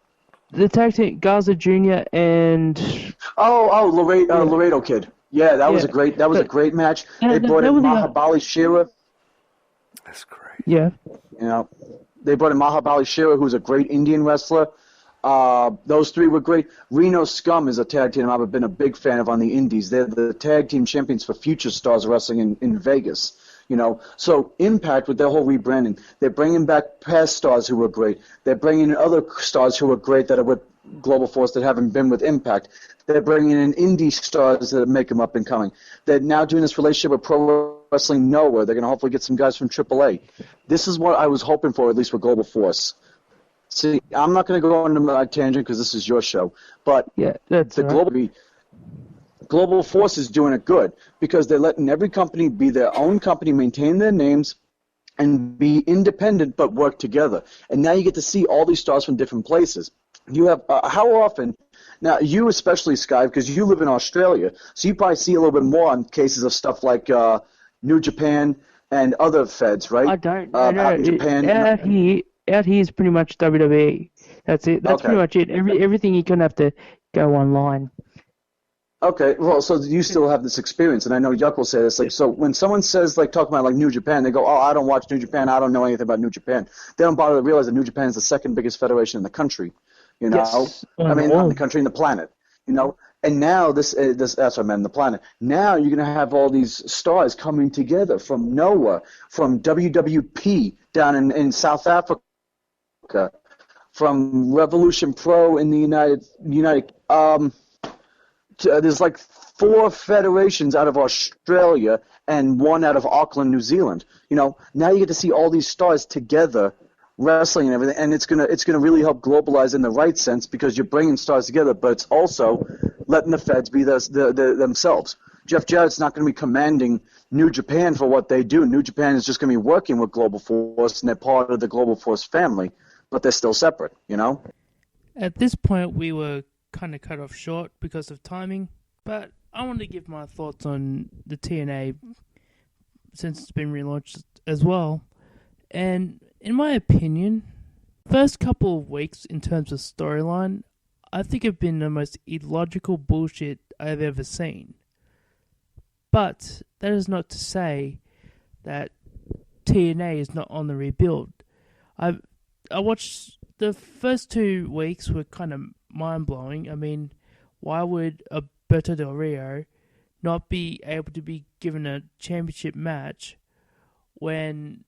The tag team Garza Jr. and Laredo Kid. Yeah, that was a great match. They brought in Mahabali Shera. That's great. Yeah. You know, they brought in Mahabali Shera, who's a great Indian wrestler. Those three were great. Reno Scum is a tag team I've been a big fan of on the indies. They're the tag team champions for Future Stars Wrestling in Vegas. You know, so Impact with their whole rebranding, they're bringing back past stars who were great. They're bringing in other stars who were great that are with Global Force that haven't been with Impact. They're bringing in indie stars that make them up and coming. They're now doing this relationship with Pro Wrestling Nowhere. They're going to hopefully get some guys from AAA. This is what I was hoping for, at least with Global Force. See, I'm not going to go on my tangent because this is your show, but yeah, that's the Global Force is doing it good because they're letting every company be their own company, maintain their names, and be independent but work together. And now you get to see all these stars from different places. You have how often? Now you especially, Sky, because you live in Australia, so you probably see a little bit more on cases of stuff like New Japan and other feds, right? I don't. No. Japan. Out here is pretty much WWE. That's it. That's pretty much it. Everything you can have to go online. Okay, well, so you still have this experience, and I know Yuck will say this. Like, so when someone says, like, talk about like New Japan, they go, "Oh, I don't watch New Japan. I don't know anything about New Japan." They don't bother to realize that New Japan is the second biggest federation in the country. You know, yes. I mean, not in the country, in the planet. You know, and now this that's what I meant, the planet. Now you're gonna have all these stars coming together from NOAH, from WWP down in South Africa, from Revolution Pro in the United. There's like 4 federations out of Australia and 1 out of Auckland, New Zealand. You know, now you get to see all these stars together wrestling and everything, and it's gonna really help globalize in the right sense because you're bringing stars together, but it's also letting the feds be themselves. Jeff Jarrett's not going to be commanding New Japan for what they do. New Japan is just going to be working with Global Force, and they're part of the Global Force family, but they're still separate, you know? At this point, we were kind of cut off short because of timing, but I wanted to give my thoughts on the TNA since it's been relaunched as well. And in my opinion, first couple of weeks in terms of storyline, I think have been the most illogical bullshit I've ever seen. But that is not to say that TNA is not on the rebuild. I watched the first 2 weeks were kind of mind-blowing. I mean, why would Alberto Del Rio not be able to be given a championship match when...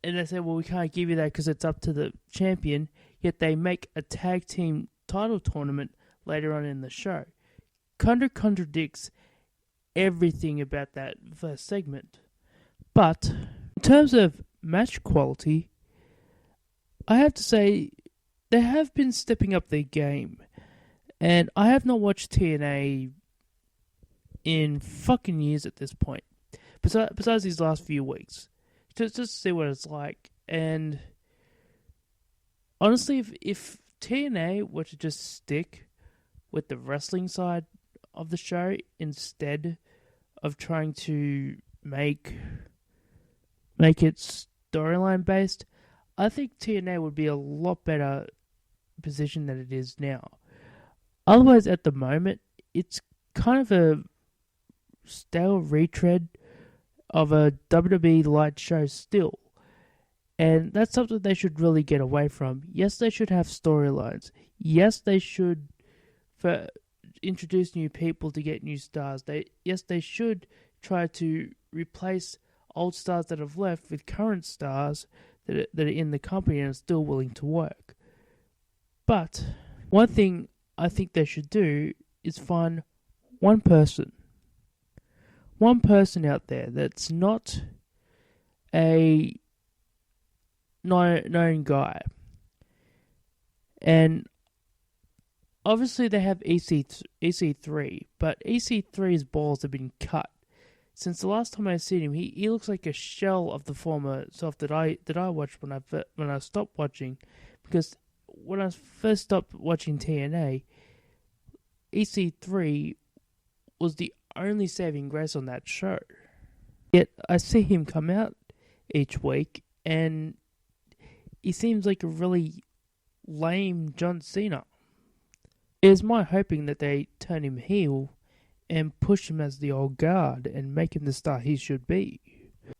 And they say, well, we can't give you that because it's up to the champion, yet they make a tag team title tournament later on in the show. Kind of contradicts everything about that first segment. But in terms of match quality, I have to say they have been stepping up their game. And I have not watched TNA in fucking years at this point. Besides these last few weeks. Just to see what it's like. And honestly, if TNA were to just stick with the wrestling side of the show instead of trying to make it storyline based, I think TNA would be a lot better position than it is now. Otherwise, at the moment, it's kind of a stale retread of a WWE light show still. And that's something they should really get away from. Yes, they should have storylines. Yes, they should, for introduce new people to get new stars. They should try to replace old stars that have left with current stars that are in the company and are still willing to work. But one thing I think they should do is find one person out there that's not a known guy. And obviously they have EC3, but EC3's balls have been cut. Since the last time I seen him, he looks like a shell of the former self that I watched when I stopped watching, because when I first stopped watching TNA, EC3 was the only saving grace on that show. Yet I see him come out each week, and he seems like a really lame John Cena. It is my hoping that they turn him heel and push him as the old guard and make him the star he should be.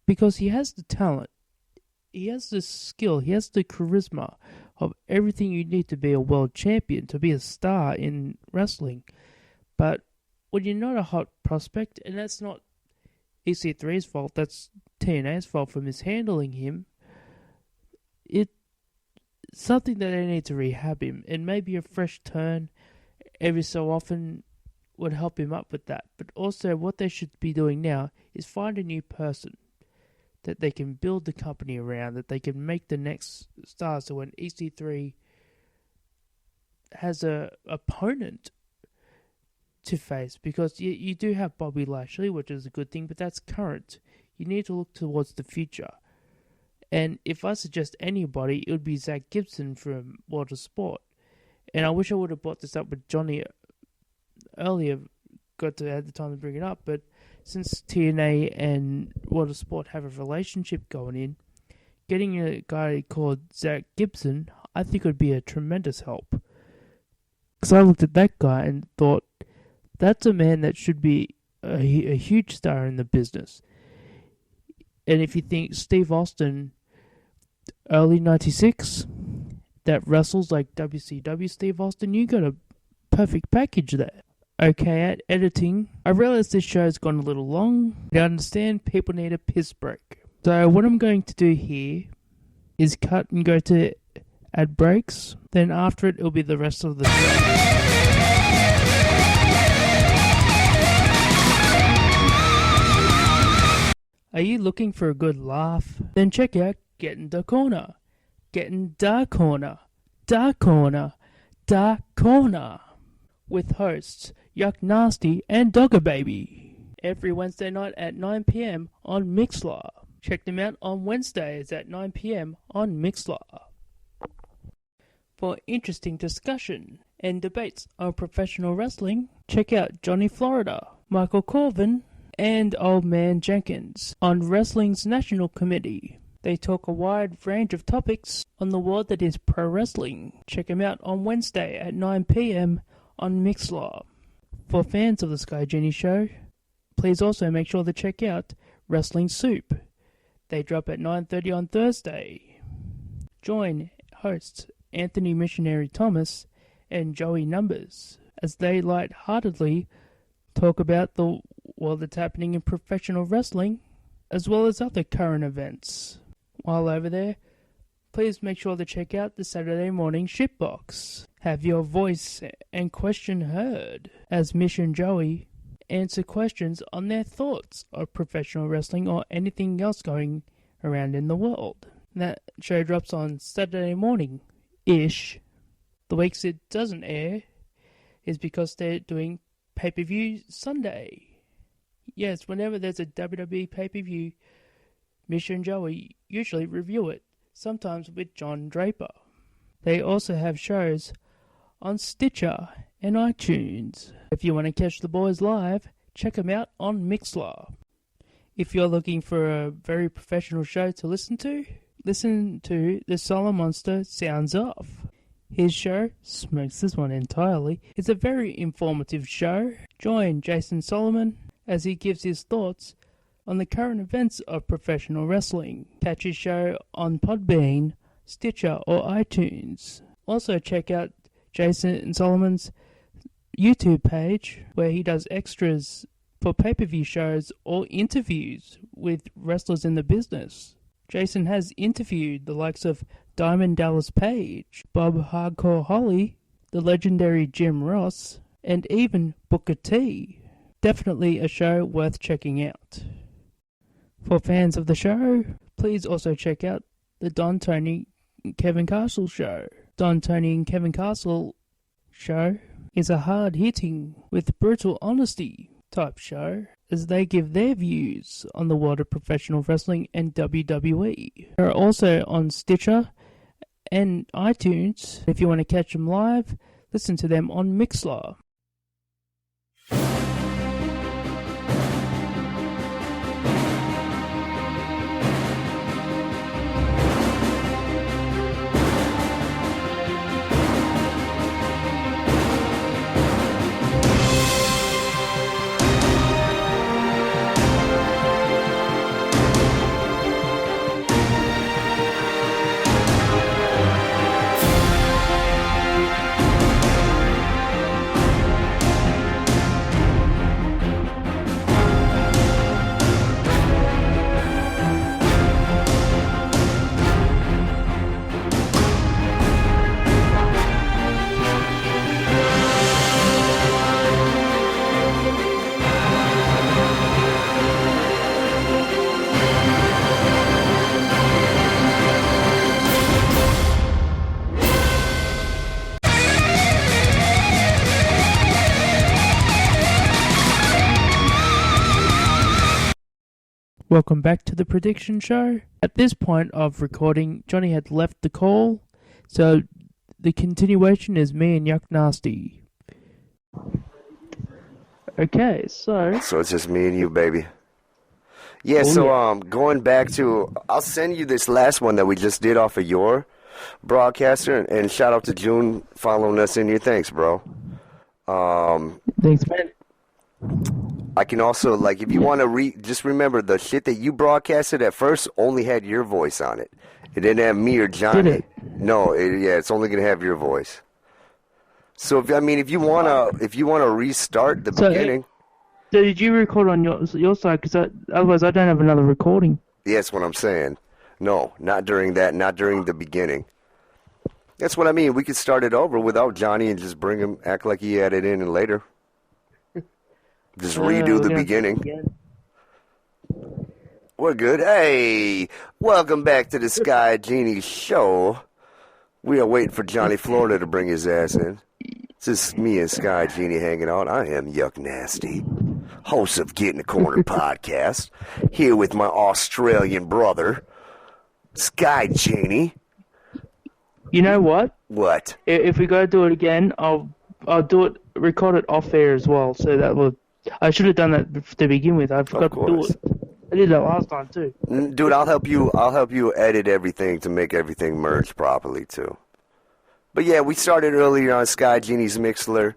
Because he has the talent, he has the skill, he has the charisma of everything you need to be a world champion, to be a star in wrestling. But when you're not a hot prospect, and that's not EC3's fault, that's TNA's fault for mishandling him, it's something that they need to rehab him, and maybe a fresh turn every so often would help him up with that. But also what they should be doing now is find a new person that they can build the company around, that they can make the next star, so when EC3 has a opponent to face, because you do have Bobby Lashley, which is a good thing, but that's current. You need to look towards the future. And if I suggest anybody, it would be Zach Gibson from World of Sport. And I wish I would have brought this up with Johny earlier, got to have the time to bring it up, but since TNA and World of Sport have a relationship going in, getting a guy called Zach Gibson, I think would be a tremendous help. Because I looked at that guy and thought, that's a man that should be a huge star in the business. And if you think Steve Austin, early 96, that wrestles like WCW Steve Austin, you got a perfect package there. Okay, at editing, I realize this show's gone a little long. I understand people need a piss break. So what I'm going to do here is cut and go to ad breaks. Then after it, it'll be the rest of the show. Are you looking for a good laugh? Then check out Getting the Corner. Getting the Corner. Da Corner. Da Corner. With hosts Yuk Nasty and Dogger Baby. Every Wednesday night at 9 p.m. on Mixlr. Check them out on Wednesdays at 9 p.m. on Mixlr. For interesting discussion and debates on professional wrestling, check out Johnny Florida, Michael Corvin, and Old Man Jenkins on Wrestling's National Committee. They talk a wide range of topics on the world that is pro wrestling. Check them out on Wednesday at 9 p.m. on Mixlr. For fans of the Sky Genie Show, please also make sure to check out Wrestling Soup. They drop at 9:30 on Thursday. Join hosts Anthony Missionary Thomas and Joey Numbers as they lightheartedly talk about the world that's happening in professional wrestling, as well as other current events. While over there, please make sure to check out the Saturday morning shitbox. Have your voice and question heard as Mish and Joey answer questions on their thoughts of professional wrestling or anything else going around in the world. That show drops on Saturday morning-ish. The weeks it doesn't air is because they're doing pay-per-view Sunday. Yes, whenever there's a WWE pay-per-view, Mish and Joey usually review it, sometimes with John Draper. They also have shows on Stitcher and iTunes. If you want to catch the boys live, check them out on Mixlr. If you're looking for a very professional show to listen to the Solomonster Sounds Off. His show, smokes this one entirely, is a very informative show. Join Jason Solomon as he gives his thoughts on the current events of professional wrestling. Catch his show on Podbean, Stitcher or iTunes. Also check out Jason Solomon's YouTube page where he does extras for pay-per-view shows or interviews with wrestlers in the business. Jason has interviewed the likes of Diamond Dallas Page, Bob Hardcore Holly, the legendary Jim Ross, and even Booker T. Definitely a show worth checking out. For fans of the show, please also check out the Don Tony and Kevin Castle show. Don Tony and Kevin Castle show is a hard-hitting, with brutal honesty type show, as they give their views on the world of professional wrestling and WWE. They're also on Stitcher and iTunes. If you want to catch them live, listen to them on Mixlr. Welcome back to the prediction show. At this point of recording, Johnny had left the call, so the continuation is me and Yuk Nasty. Okay, so... So it's just me and you, baby. Yeah, going back to... I'll send you this last one that we just did off of your broadcaster, and shout out to June following us in here. Thanks, bro. Thanks, man. I can also, like, if you want to just remember the shit that you broadcasted at first only had your voice on it. It didn't have me or Johnny. Did it? No, it's only gonna have your voice. So if you wanna restart the beginning. So did you record on your side? Because otherwise I don't have another recording. Yeah, that's what I'm saying. No, not during that. Not during the beginning. That's what I mean. We could start it over without Johnny and just bring him, act like he added in and later. Just redo the beginning. We're good. Hey, welcome back to the Sky Genie Show. We are waiting for Johnny Florida to bring his ass in. This is me and Sky Genie hanging out. I am Yuk Nasty, host of Get in the Corner podcast, here with my Australian brother, Sky Genie. You know what? What? If we go do it again, I'll record it off air as well. So that will. I should have done that to begin with. I forgot to do it. I did that last time too. Dude, I'll help you edit everything to make everything merge properly too. But yeah, we started earlier on Sky Genie's Mixlr.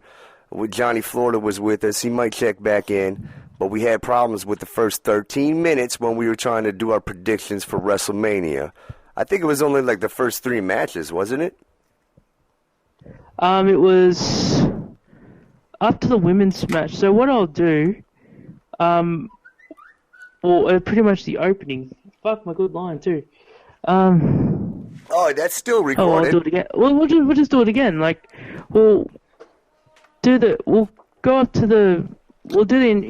Johnny Florida was with us. He might check back in, but we had problems with the first 13 minutes when we were trying to do our predictions for WrestleMania. I think it was only like the first 3 matches, wasn't it? It was up to the women's match. So what I'll do, pretty much the opening. Fuck, my good line too. Oh, that's still recorded. Oh, I'll do it again. We'll just do it again. Like, we'll do the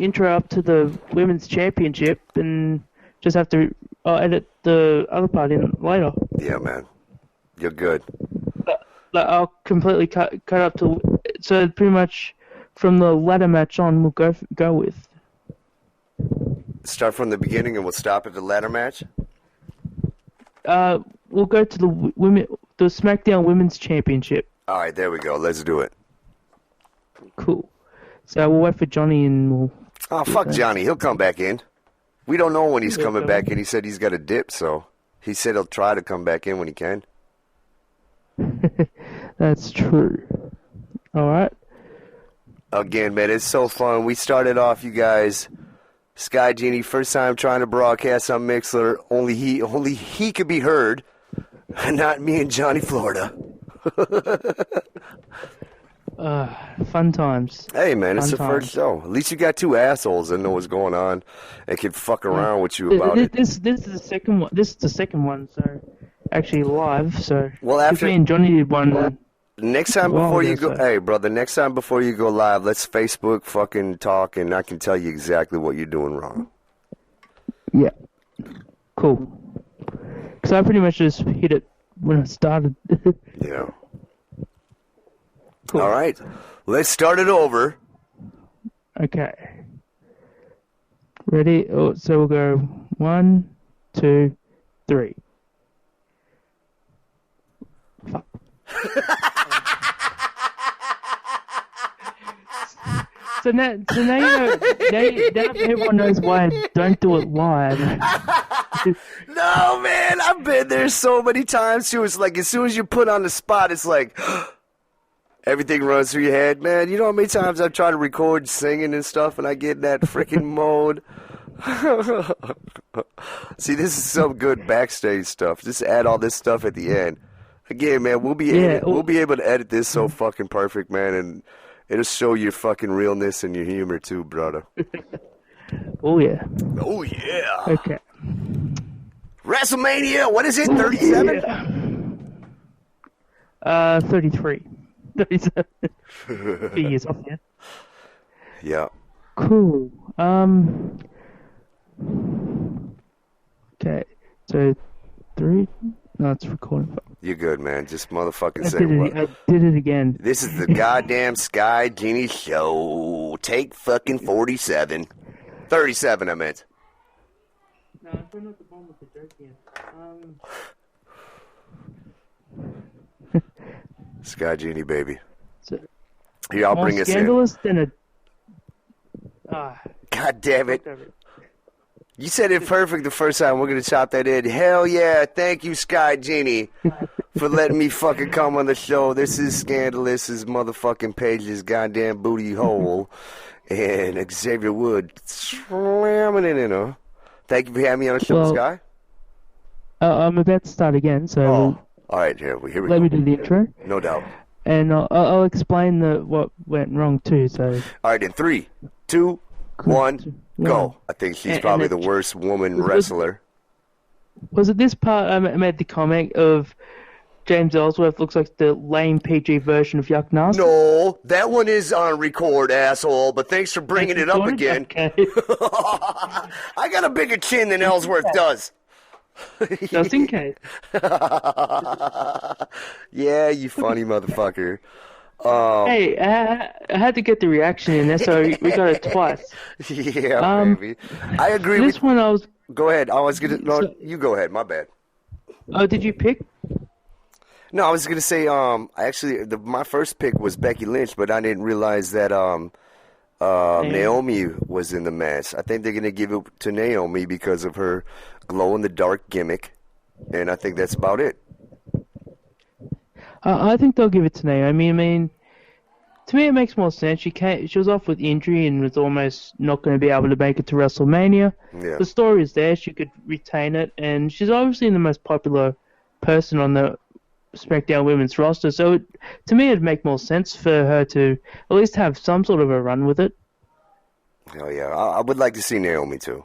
intro up to the women's championship, and just have to edit the other part in later. Yeah, man, you're good. Like, I'll completely cut up to, so pretty much from the ladder match on, we'll go with. Start from the beginning and we'll stop at the ladder match? We'll go to the SmackDown Women's Championship. Alright, there we go. Let's do it. Cool. So we'll wait for Johnny and we'll... Oh, fuck Johnny. He'll come back in. We don't know when he's coming back in. He said he's got a dip, so he said he'll try to come back in when he can. That's true. Alright. Again, man, it's so fun. We started off, you guys... Sky Genie, first time trying to broadcast on Mixlr. Only he could be heard, not me and Johnny Florida. Fun times. Hey, man, it's Fun the times. first show. At least you got two assholes that know what's going on and can fuck around with you about it. This is the second one. This is the second one, so actually live. So Well, after me and Johny did one. next time Well, before you yes, go, sir. hey, brother, next time before you go live, let's Facebook fucking talk, and I can tell you exactly what you're doing wrong. Yeah. Cool. Because I pretty much just hit it when I started. Yeah. Cool. All right, let's start it over. Okay. Ready? Oh, so we'll go 1, 2, 3. Fuck. So now you know. Now everyone knows why I don't do it live. No, man, I've been there so many times too. It's like as soon as you put on the spot, it's like everything runs through your head, man. You know how many times I've tried to record singing and stuff, and I get in that freaking mode. See, this is some good backstage stuff. Just add all this stuff at the end. Again, man, we'll be able to edit this so fucking perfect, man, and it'll show your fucking realness and your humor too, brother. Oh yeah. Oh yeah. Okay. WrestleMania, what is it? 37? 33. 37. Few years off, yeah. Yeah. Cool. Okay. So 3. No, it's recording. You're good, man. Just motherfucking I say did it. what. I did it again. This is the goddamn Sky Genie Show. Take fucking 47. 37, I meant. No, I'm trying not to bomb with the joke here. Sky Genie, baby. So, Here, I'll more bring us in. scandalous than a. God damn it. You said it perfect the first time. We're going to chop that in. Hell yeah. Thank you, Sky Genie, for letting me fucking come on the show. This is Scandalous. This is motherfucking Paige's goddamn booty hole. And Xavier Wood slamming it in her. Thank you for having me on the show, Sky. I'm about to start again, so Oh, all right. Here we let go. me do the intro. No doubt. And I'll explain what went wrong too. So All right, in 3, 2, 1, go. I think she's probably the worst woman wrestler. Was it this part I made the comment of James Ellsworth looks like the lame PG version of Yuk Nasty? No, that one is on record, asshole, but thanks for bringing it up again. Okay. I got a bigger chin than Ellsworth does. Just in case. Yeah, you funny motherfucker. Hey, I had to get the reaction in there, so we got it twice. Yeah, baby. I agree This with... one I was... Go ahead. I was gonna... No, you go ahead. My bad. Oh, did you pick? No, I was gonna say. My first pick was Becky Lynch, but I didn't realize that Naomi was in the match. I think they're gonna give it to Naomi because of her glow-in-the-dark gimmick, and I think that's about it. I think they'll give it to Naomi. I mean, to me it makes more sense. She was off with injury and was almost not going to be able to make it to WrestleMania. Yeah. The story is there. She could retain it, and she's obviously the most popular person on the SmackDown Women's roster. So to me, it'd make more sense for her to at least have some sort of a run with it. Oh yeah, I would like to see Naomi too.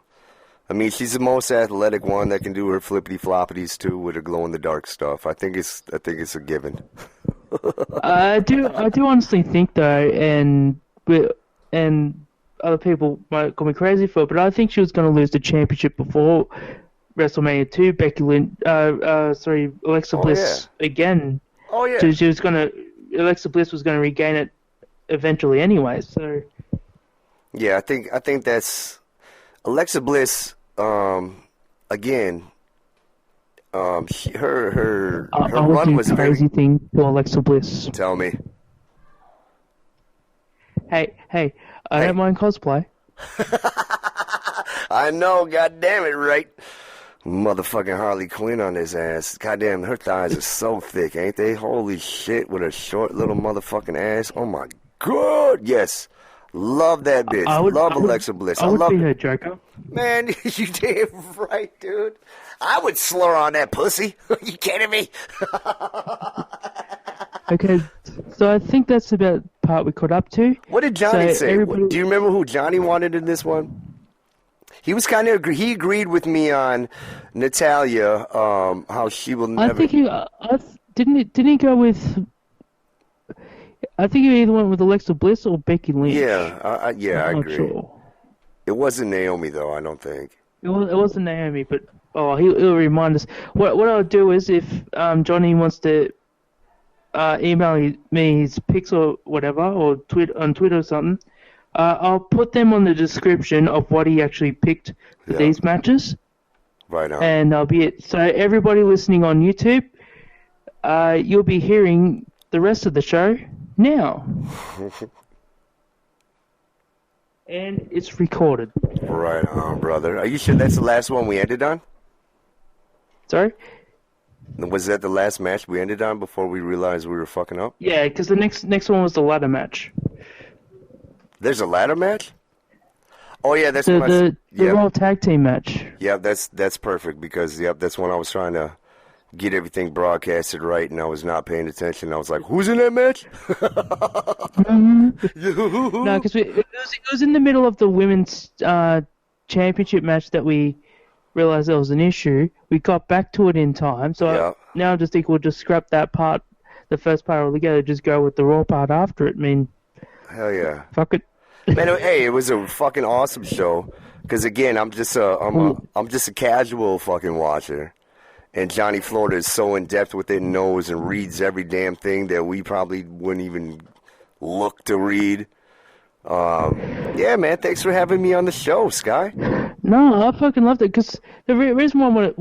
I mean, she's the most athletic one that can do her flippity floppities too with her glow in the dark stuff. I think it's a given. I do honestly think though, and other people might call me crazy for it, but I think she was going to lose the championship before WrestleMania 2. Alexa Bliss again. Oh yeah. Alexa Bliss was going to regain it eventually anyway. So. Yeah, I think that's Alexa Bliss. Again, her run was very... crazy thing to Alexa Bliss. Tell me. Hey, I don't mind cosplay. I know, goddamn it, right? Motherfucking Harley Quinn on his ass. Goddamn, her thighs are so thick, ain't they? Holy shit, with her short little motherfucking ass. Oh my god, yes. Love that bitch. Love Alexa Bliss. I would be her. her Joker. Man, you damn right, dude. I would slur on that pussy. You kidding me? Okay, So I think that's about the part we caught up to. What did Johny say? everybody- Do you remember who Johny wanted in this one? He was kind of he agreed with me on Natalia, how she will never. I think didn't he go with? I think he either went with Alexia Bliss or Becky Lynch. Yeah, I agree. Sure. It wasn't Naomi though. I don't think. It wasn't Naomi, but he'll remind us. What I'll do is if Johny wants to email me his pics or whatever, or on Twitter or something, I'll put them on the description of what he actually picked for these matches. Right on. And that'll be it. So everybody listening on YouTube, you'll be hearing the rest of the show now. And it's recorded. Right on, brother. Are you sure that's the last one we ended on? Sorry? Was that the last match we ended on before we realized we were fucking up? Yeah, because the next one was the ladder match. There's a ladder match? Oh yeah, that's the Raw Tag Team match. Yeah, that's perfect because that's when I was trying to get everything broadcasted right, and I was not paying attention. I was like, "Who's in that match?" No, because it was in the middle of the women's championship match that we realized there was an issue. We got back to it in time, so now I just think we'll just scrap that part, the first part altogether. Just go with the Raw part after it. I mean, hell yeah, fuck it. Man, hey, it was a fucking awesome show. Because again, I'm just a casual fucking watcher, and Johnny Florida is so in depth with it, knows and reads every damn thing that we probably wouldn't even look to read. Yeah, man, thanks for having me on the show, Sky. No, I fucking loved it because the reason why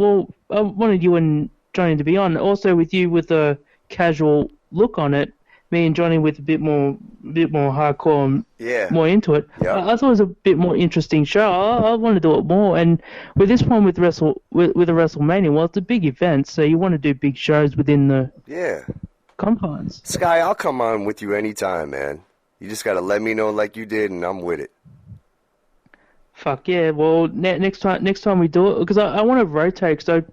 I wanted you and Johnny to be on, also with you with a casual look on it. Me and Johnny with a bit more hardcore and more into it. Yeah. I thought it was a bit more interesting show. I want to do it more. And with this one with a WrestleMania, well, it's a big event, so you want to do big shows within the confines. Sky, I'll come on with you anytime, man. You just got to let me know like you did, and I'm with it. Fuck yeah! Well, next time we do it, because I want to rotate. So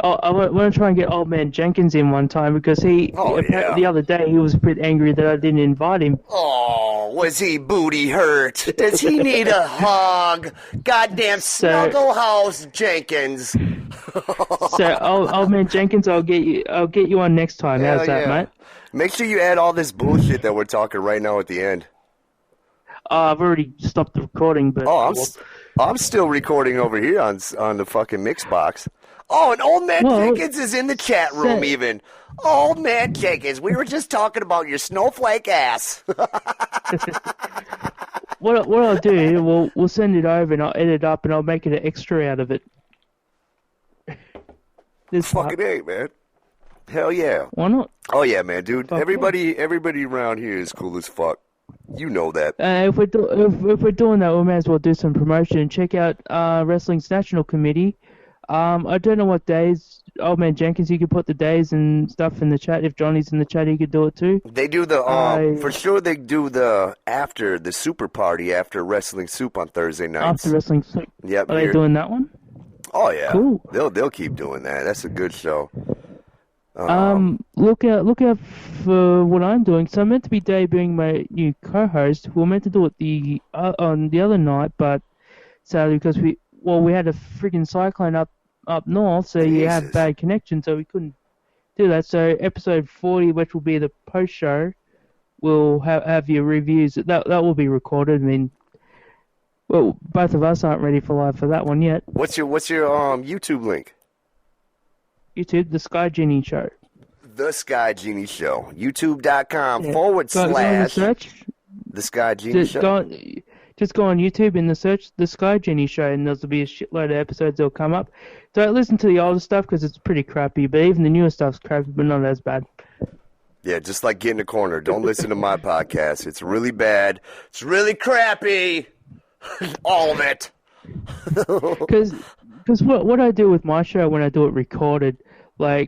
I want to try and get Old Man Jenkins in one time because the other day he was a bit angry that I didn't invite him. Oh, was he booty hurt? Does he need a hug? Goddamn Snuggle House Jenkins. So Old Man Jenkins, I'll get you on next time. How's that, mate? Make sure you add all this bullshit that we're talking right now at the end. I've already stopped the recording, but I'm still recording over here on the fucking Mixbox. Oh, and Old Man Jenkins is in the chat room even. Old Man Jenkins, we were just talking about your snowflake ass. What I'll do, we'll send it over and I'll edit it up and I'll make it an extra out of it. Fucking A, man. Hell yeah. Why not? Oh yeah, man, dude. Everybody around here is cool as fuck. You know that. If we're doing that, we may as well do some promotion. Check out Wrestling's National Committee. I don't know what days. Old Man Jenkins, you could put the days and stuff in the chat. If Johnny's in the chat, he could do it too. They do the for sure. They do the super party after Wrestling Soup on Thursday nights. After Wrestling Soup. Yep. Are they doing that one? Oh yeah. Cool. They'll keep doing that. That's a good show. Look out for what I'm doing. So I'm meant to be debuting my new co-host. We were meant to do it on the other night, but sadly because we had a freaking cyclone up north, so you had bad connection, so we couldn't do that. So episode 40, which will be the post show, will have your reviews. That will be recorded. I mean, well, both of us aren't ready for live for that one yet. What's your YouTube link? YouTube, The Sky Genie Show. The Sky Genie Show. YouTube.com / The Sky Genie Show. Just go on YouTube in the search, The Sky Genie Show, and there'll be a shitload of episodes that'll come up. Don't listen to the older stuff because it's pretty crappy, but even the newer stuff's crappy, but not as bad. Yeah, just like Get in the Corner. Don't listen to my podcast. It's really bad. It's really crappy. All of it. Because what I do with my show when I do it recorded, so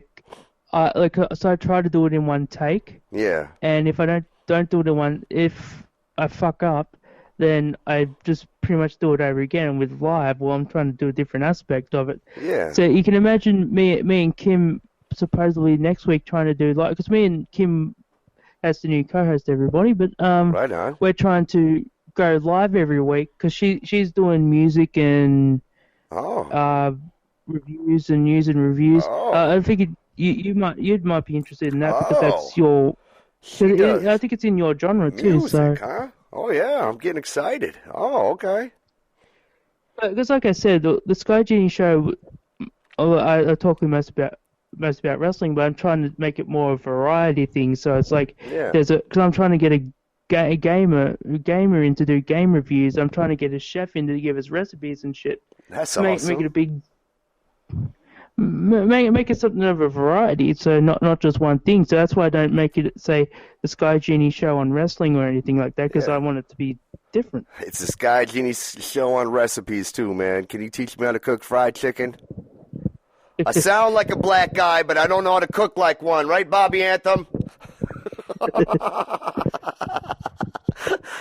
I try to do it in one take. Yeah. And if I don't do it in one, if I fuck up, then I just pretty much do it over again with live. Well, I'm trying to do a different aspect of it. Yeah. So you can imagine me and Kim supposedly next week trying to do because me and Kim as the new co-host, everybody. But Right on. we're trying to go live every week because she's doing music and reviews and news and reviews. I figured you might be interested in that because that's your. I think it's in your genre too. Music, so. huh? Oh yeah, I'm getting excited. Oh, okay. Because like I said, the Sky Genie Show, I talk most about wrestling, but I'm trying to make it more of a variety thing. So it's like because I'm trying to get a gamer in to do game reviews. I'm trying to get a chef in to give us recipes and shit. That's awesome. Make it a big. Make it something of a variety, so not just one thing. So that's why I don't make it say the Sky Genie Show on wrestling or anything like that, because I want it to be different. It's the Sky Genie Show on recipes too, man. Can you teach me how to cook fried chicken? I sound like a black guy, but I don't know how to cook like one, right, Bobby Anthem?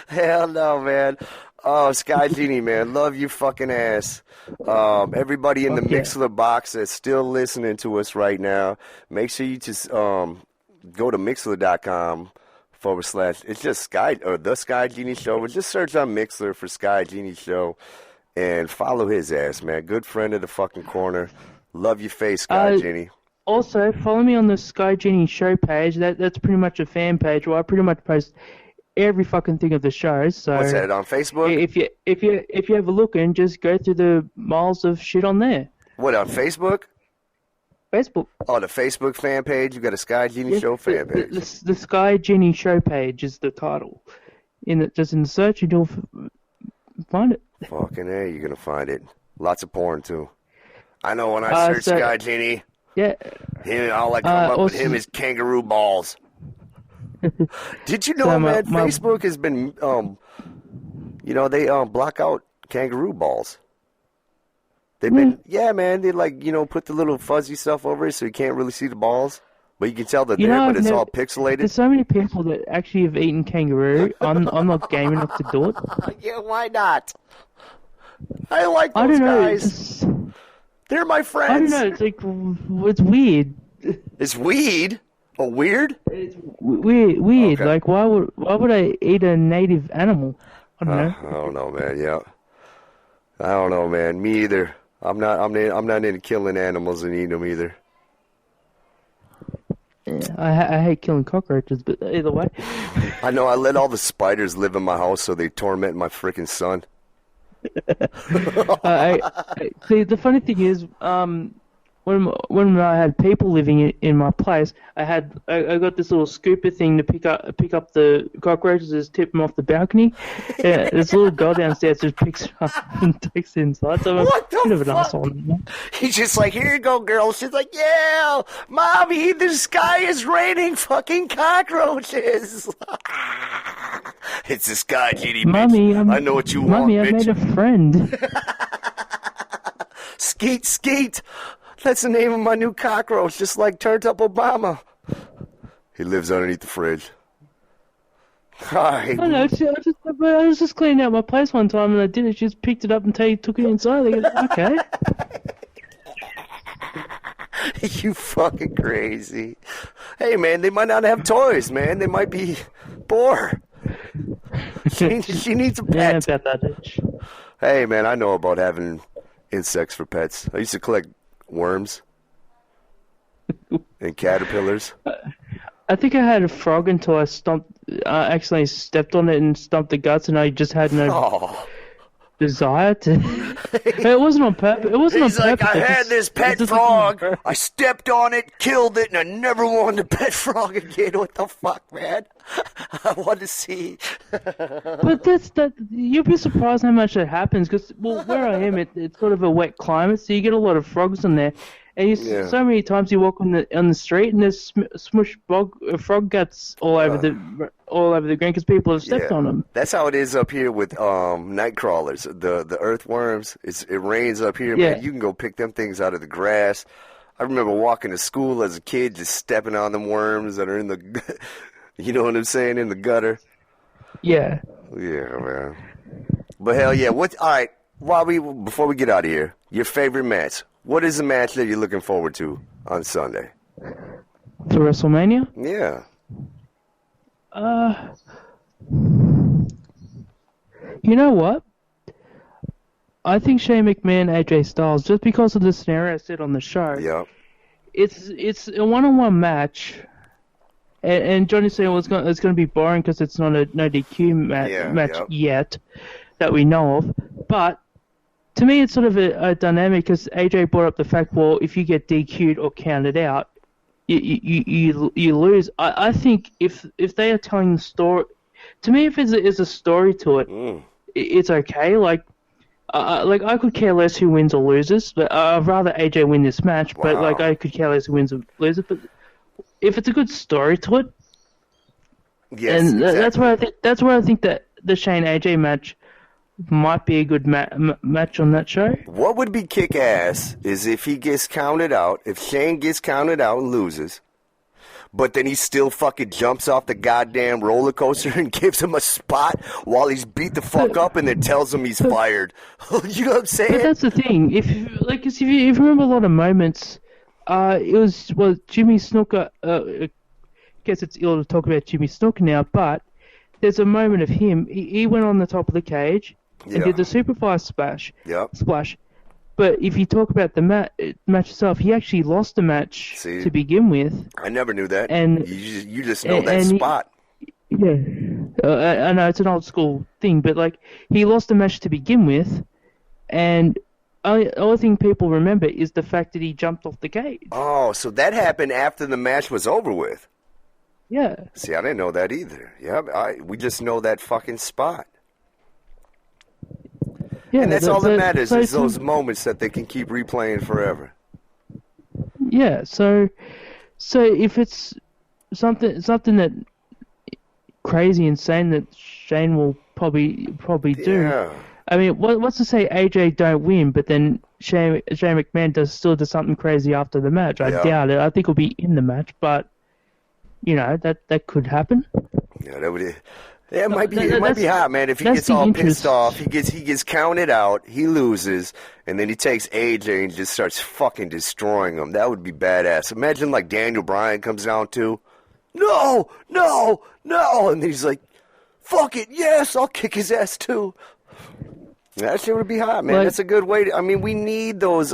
Hell no, man. Oh, Sky Genie, man. Love you fucking ass. Everybody in the Mixlr box that's still listening to us right now, make sure you just go to Mixlr.com / it's just the Sky Genie Show. Or just search on Mixlr for Sky Genie Show and follow his ass, man. Good friend of the fucking corner. Love your face, Sky Genie. Also, follow me on the Sky Genie Show page. That's pretty much a fan page where I pretty much post every fucking thing of the show. So what's that, on Facebook? If you have a look and just go through the miles of shit on there. What, on Facebook? Facebook. Oh, the Facebook fan page? You got a Sky Genie Show fan page. The Sky Genie Show page is the title. Just in the search, you'll find it. Fucking A, you're going to find it. Lots of porn, too. I know when I search Sky Genie, all I come up with him is kangaroo balls. Did you know, man, Facebook has been, they block out kangaroo balls. They've been, man, they put the little fuzzy stuff over it so you can't really see the balls. But you can tell they're there, but it's all pixelated. There's so many people that actually have eaten kangaroo. I'm not game enough to do it. Yeah, why not? I like those guys. They're my friends. I don't know. It's weird. It's weird? Oh, weird? It's weird. Okay. Like, why would I eat a native animal? I don't know. I don't know, man. Yeah. I don't know, man. Me either. I'm not into killing animals and eating them either. Yeah, I hate killing cockroaches, but either way. I know. I let all the spiders live in my house so they torment my freaking son. See, the funny thing is, when I had people living in my place, I got this little scooper thing to pick up the cockroaches, just tip them off the balcony. This little girl downstairs just picks it up and takes it inside. So I'm a bit of an asshole. He's just like, here you go, girl. She's like, yeah, mommy, the sky is raining fucking cockroaches. It's the Sky Genie, Mommy, bitch. I know what you want, Mommy, bitch. I made a friend. Skeet, Skeet. That's the name of my new cockroach, just like Turned Up Obama. He lives underneath the fridge. Hi. I know. I was just cleaning out my place one time, and I did it. She just picked it up and took it inside. I go, okay. You fucking crazy. Hey, man, they might not have toys, man. They might be poor. She needs a pet. Yeah, about that itch. Hey, man, I know about having insects for pets. I used to collect worms and caterpillars. I think I had a frog until I accidentally stepped on it and stomped the guts, and I just had no desire to. It wasn't on purpose. He's like, I had this pet frog. I stepped on it, killed it, and I never wanted a pet frog again. What the fuck, man? I want to see. But you'll be surprised how much that happens, because, where I am, it's sort of a wet climate, so you get a lot of frogs in there. And so many times you walk on the street and there's smush frog guts all over the ground because people have stepped on them. That's how it is up here with night crawlers, the earthworms. It rains up here, man. You can go pick them things out of the grass. I remember walking to school as a kid, just stepping on them worms that are in the, you know what I'm saying, in the gutter. Yeah. Yeah, man. But hell yeah, all right, before we get out of here, your favorite match. What is the match that you're looking forward to on Sunday? To WrestleMania? Yeah. You know what? I think Shane McMahon, AJ Styles, just because of the scenario I said on the show. Yep. It's a one-on-one match, and Johnny said it's going to be boring because it's not a no DQ match yet that we know of. But to me, it's sort of a dynamic because AJ brought up the fact, well, if you get DQ'd or counted out, you lose. I think if they are telling the story, to me, if there's a story to it, it's okay. Like I could care less who wins or loses, but I'd rather AJ win this match. Wow. But like I could care less who wins or loses. But if it's a good story to it, yes, and exactly. that's where I think that the Shane AJ match might be a good match on that show. What would be kick-ass is if he gets counted out, if Shane gets counted out and loses, but then he still fucking jumps off the goddamn roller coaster and gives him a spot while he's beat the fuck up and then tells him he's fired. You know what I'm saying? But that's the thing. If you remember a lot of moments, it was Jimmy Snuka. I guess it's ill to talk about Jimmy Snuka now, but there's a moment of him. He went on the top of the cage and did the Superfly splash. Splash. But if you talk about the match itself, he actually lost the match to begin with. I never knew that. And you just know that spot. Yeah, I know it's an old school thing, but like he lost the match to begin with, and the only thing people remember is the fact that he jumped off the cage. Oh, so that happened after the match was over with. Yeah. See, I didn't know that either. Yeah, we just know that fucking spot. Yeah, and that's all that matters is those moments that they can keep replaying forever. Yeah, so if it's something that crazy, insane that Shane will probably do. I mean, what's to say AJ don't win, but then Shane McMahon still does something crazy after the match? I doubt it. I think he'll be in the match, but you know that could happen. Yeah, that would. Yeah, it might be hot, man. If he gets all pissed off, he gets counted out, he loses, and then he takes AJ and just starts fucking destroying him. That would be badass. Imagine like Daniel Bryan comes down to, no, and he's like, fuck it, yes, I'll kick his ass too. That shit would be hot, man. That's a good way to. I mean, we need those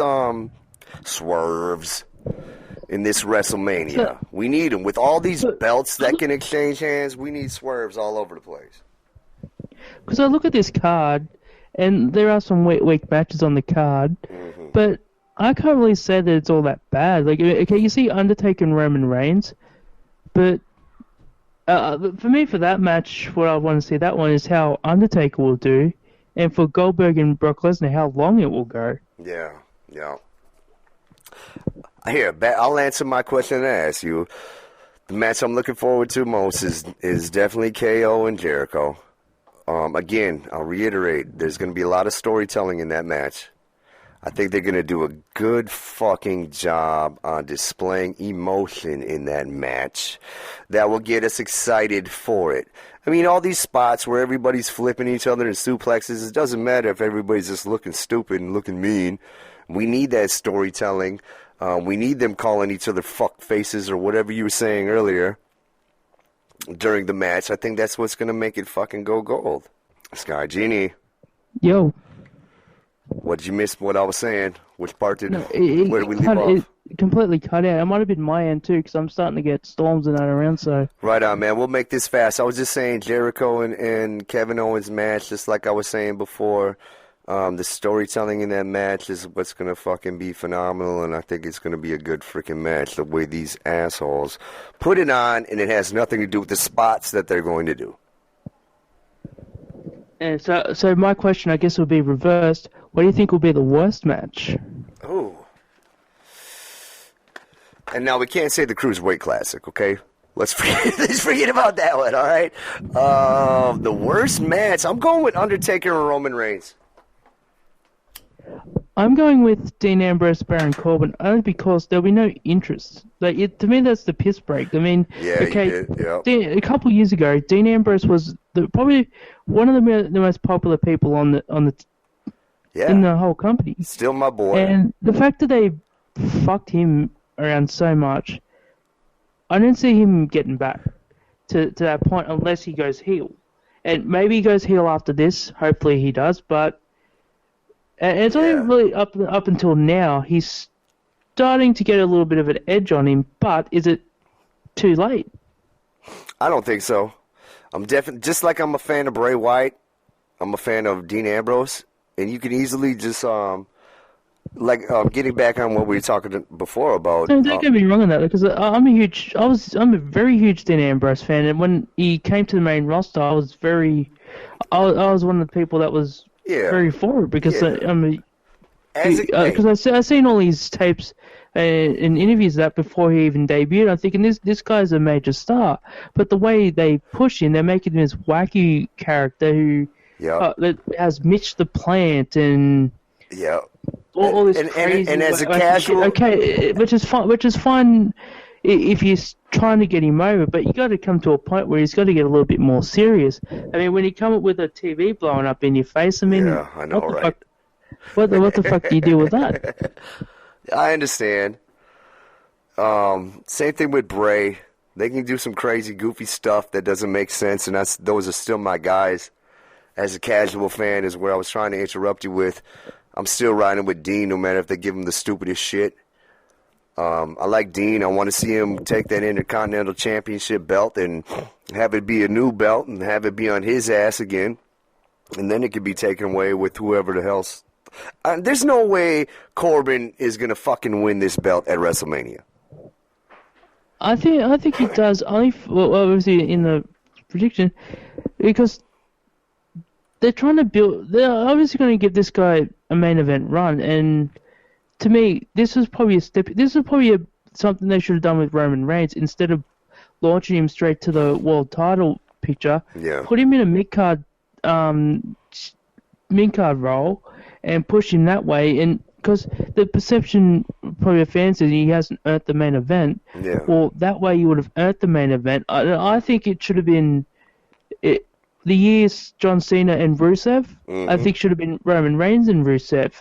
swerves in this WrestleMania. We need them. With all these belts that can exchange hands, we need swerves all over the place. Because I look at this card, and there are some weak matches on the card, but I can't really say that it's all that bad. Like, okay, you see Undertaker and Roman Reigns, but for me, for that match, what I want to see that one is how Undertaker will do, and for Goldberg and Brock Lesnar, how long it will go. Yeah. Here, I'll answer my question and ask you. The match I'm looking forward to most is definitely KO and Jericho. Again, I'll reiterate, there's going to be a lot of storytelling in that match. I think they're going to do a good fucking job on displaying emotion in that match that will get us excited for it. I mean, all these spots where everybody's flipping each other in suplexes, it doesn't matter if everybody's just looking stupid and looking mean. We need that storytelling. We need them calling each other fuck faces or whatever you were saying earlier during the match. I think that's what's going to make it fucking go gold. Sky Genie. Yo. What did you miss what I was saying? Which part where did we leave off? It completely cut out. It might have been my end too, because I'm starting to get storms and that around, so. Right on, man. We'll make this fast. I was just saying Jericho and Kevin Owens match, just like I was saying before. The storytelling in that match is what's going to fucking be phenomenal, and I think it's going to be a good freaking match, the way these assholes put it on, and it has nothing to do with the spots that they're going to do. And so my question, I guess, will be reversed. What do you think will be the worst match? Oh. And now we can't say the Cruiserweight Classic, okay? Let's forget about that one, all right? The worst match, I'm going with Undertaker and Roman Reigns. I'm going with Dean Ambrose, Baron Corbin, only because there'll be no interest. Like to me, that's the piss break. I mean, a couple of years ago, Dean Ambrose was probably one of the most popular people in the whole company. Still my boy. And the fact that they fucked him around so much, I don't see him getting back. to that point unless he goes heel. And maybe he goes heel after this. Hopefully he does. But and it's only really up until now. He's starting to get a little bit of an edge on him. But is it too late? I don't think so. I'm definitely just like I'm a fan of Bray Wyatt. I'm a fan of Dean Ambrose, and you can easily just getting back on what we were talking before about. No, don't get me wrong on that, because I'm a very huge Dean Ambrose fan, and when he came to the main roster, I was one of the people that was very for it, because I seen all these tapes and interviews that before he even debuted. I'm thinking this guy's a major star, but the way they push him, they're making him this wacky character who that has Mitch the Plant and all this crazy. And as a casual, which is fine if you're trying to get him over, but you got to come to a point where he's got to get a little bit more serious. I mean, when you come up with a TV blowing up in your face, I mean, I know, right? What the fuck do you do with that? I understand. Same thing with Bray. They can do some crazy, goofy stuff that doesn't make sense, and those are still my guys. As a casual fan is where I was trying to interrupt you with. I'm still riding with Dean no matter if they give him the stupidest shit. I like Dean. I want to see him take that Intercontinental Championship belt and have it be a new belt and have it be on his ass again. And then it could be taken away with whoever the hell's... there's no way Corbin is going to fucking win this belt at WrestleMania. I think he does. Obviously in the prediction, because they're trying to build. They're obviously going to give this guy a main event run, and to me, this was probably a step. This is probably something they should have done with Roman Reigns instead of launching him straight to the world title picture. Yeah. Put him in a mid-card role and push him that way, and because the perception probably of fans is he hasn't earned the main event. Yeah. Well, that way you would have earned the main event. I think it should have been the years John Cena and Rusev. Mm-hmm. I think should have been Roman Reigns and Rusev.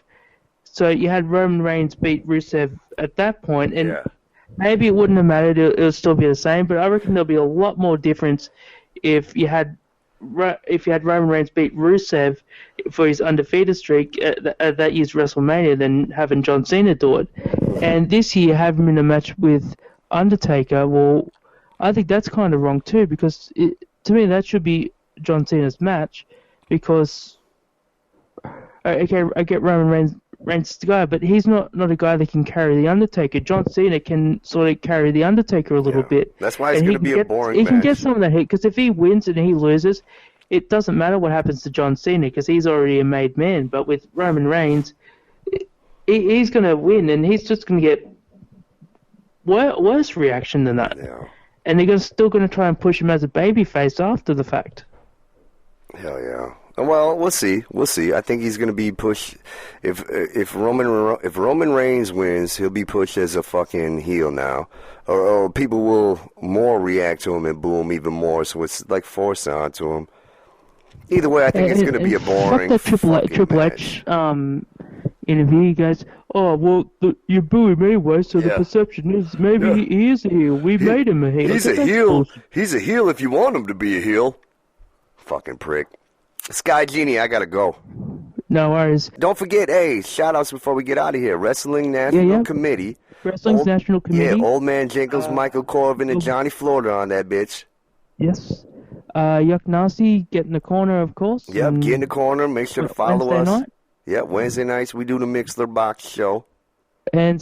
So you had Roman Reigns beat Rusev at that point, and maybe it wouldn't have mattered. It would still be the same. But I reckon there'll be a lot more difference if you had Roman Reigns beat Rusev for his undefeated streak at that year's WrestleMania than having John Cena do it. And this year, have him in a match with Undertaker, well, I think that's kind of wrong too, because to me that should be John Cena's match, because I get Roman Reigns the guy, but he's not a guy that can carry the Undertaker. John Cena can sort of carry the Undertaker a little bit. That's why it's going to be a boring match. He can get some of that heat, because if he wins and he loses, it doesn't matter what happens to John Cena, because he's already a made man. But with Roman Reigns, he's going to win, and he's just going to get worse reaction than that. Yeah. And they're still going to try and push him as a babyface after the fact. Hell yeah. Well, we'll see. We'll see. I think he's going to be pushed. If Roman Reigns wins, he'll be pushed as a fucking heel now, or people will more react to him and boo him even more. So it's like forced onto him. Either way, I think it's going to be a boring. Fuck that Triple H interview, you guys. Oh well, you're booing me anyway, so the perception is maybe he is a heel. We made him a heel. He's a heel. He's a heel if you want him to be a heel. Fucking prick. Sky Genie, I gotta go. No worries. Don't forget, hey, shout-outs before we get out of here. Wrestling National Committee. Wrestling's National Committee. Yeah, Old Man Jenkins, Michael Corbin, and Johnny Florida on that bitch. Yes. Yuk Nasty, get in the corner, of course. Yep, get in the corner. Make sure to follow Wednesday us. Night. Yep, Wednesday nights we do the Mixlr box show. And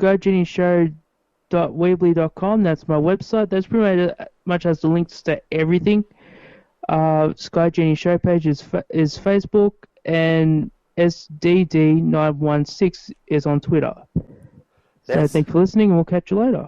SkyGenieShow.weebly.com, that's my website. That's pretty much has the links to everything. Sky Genie Show page is Facebook, and SDD916 is on Twitter. So thank you for listening, and we'll catch you later.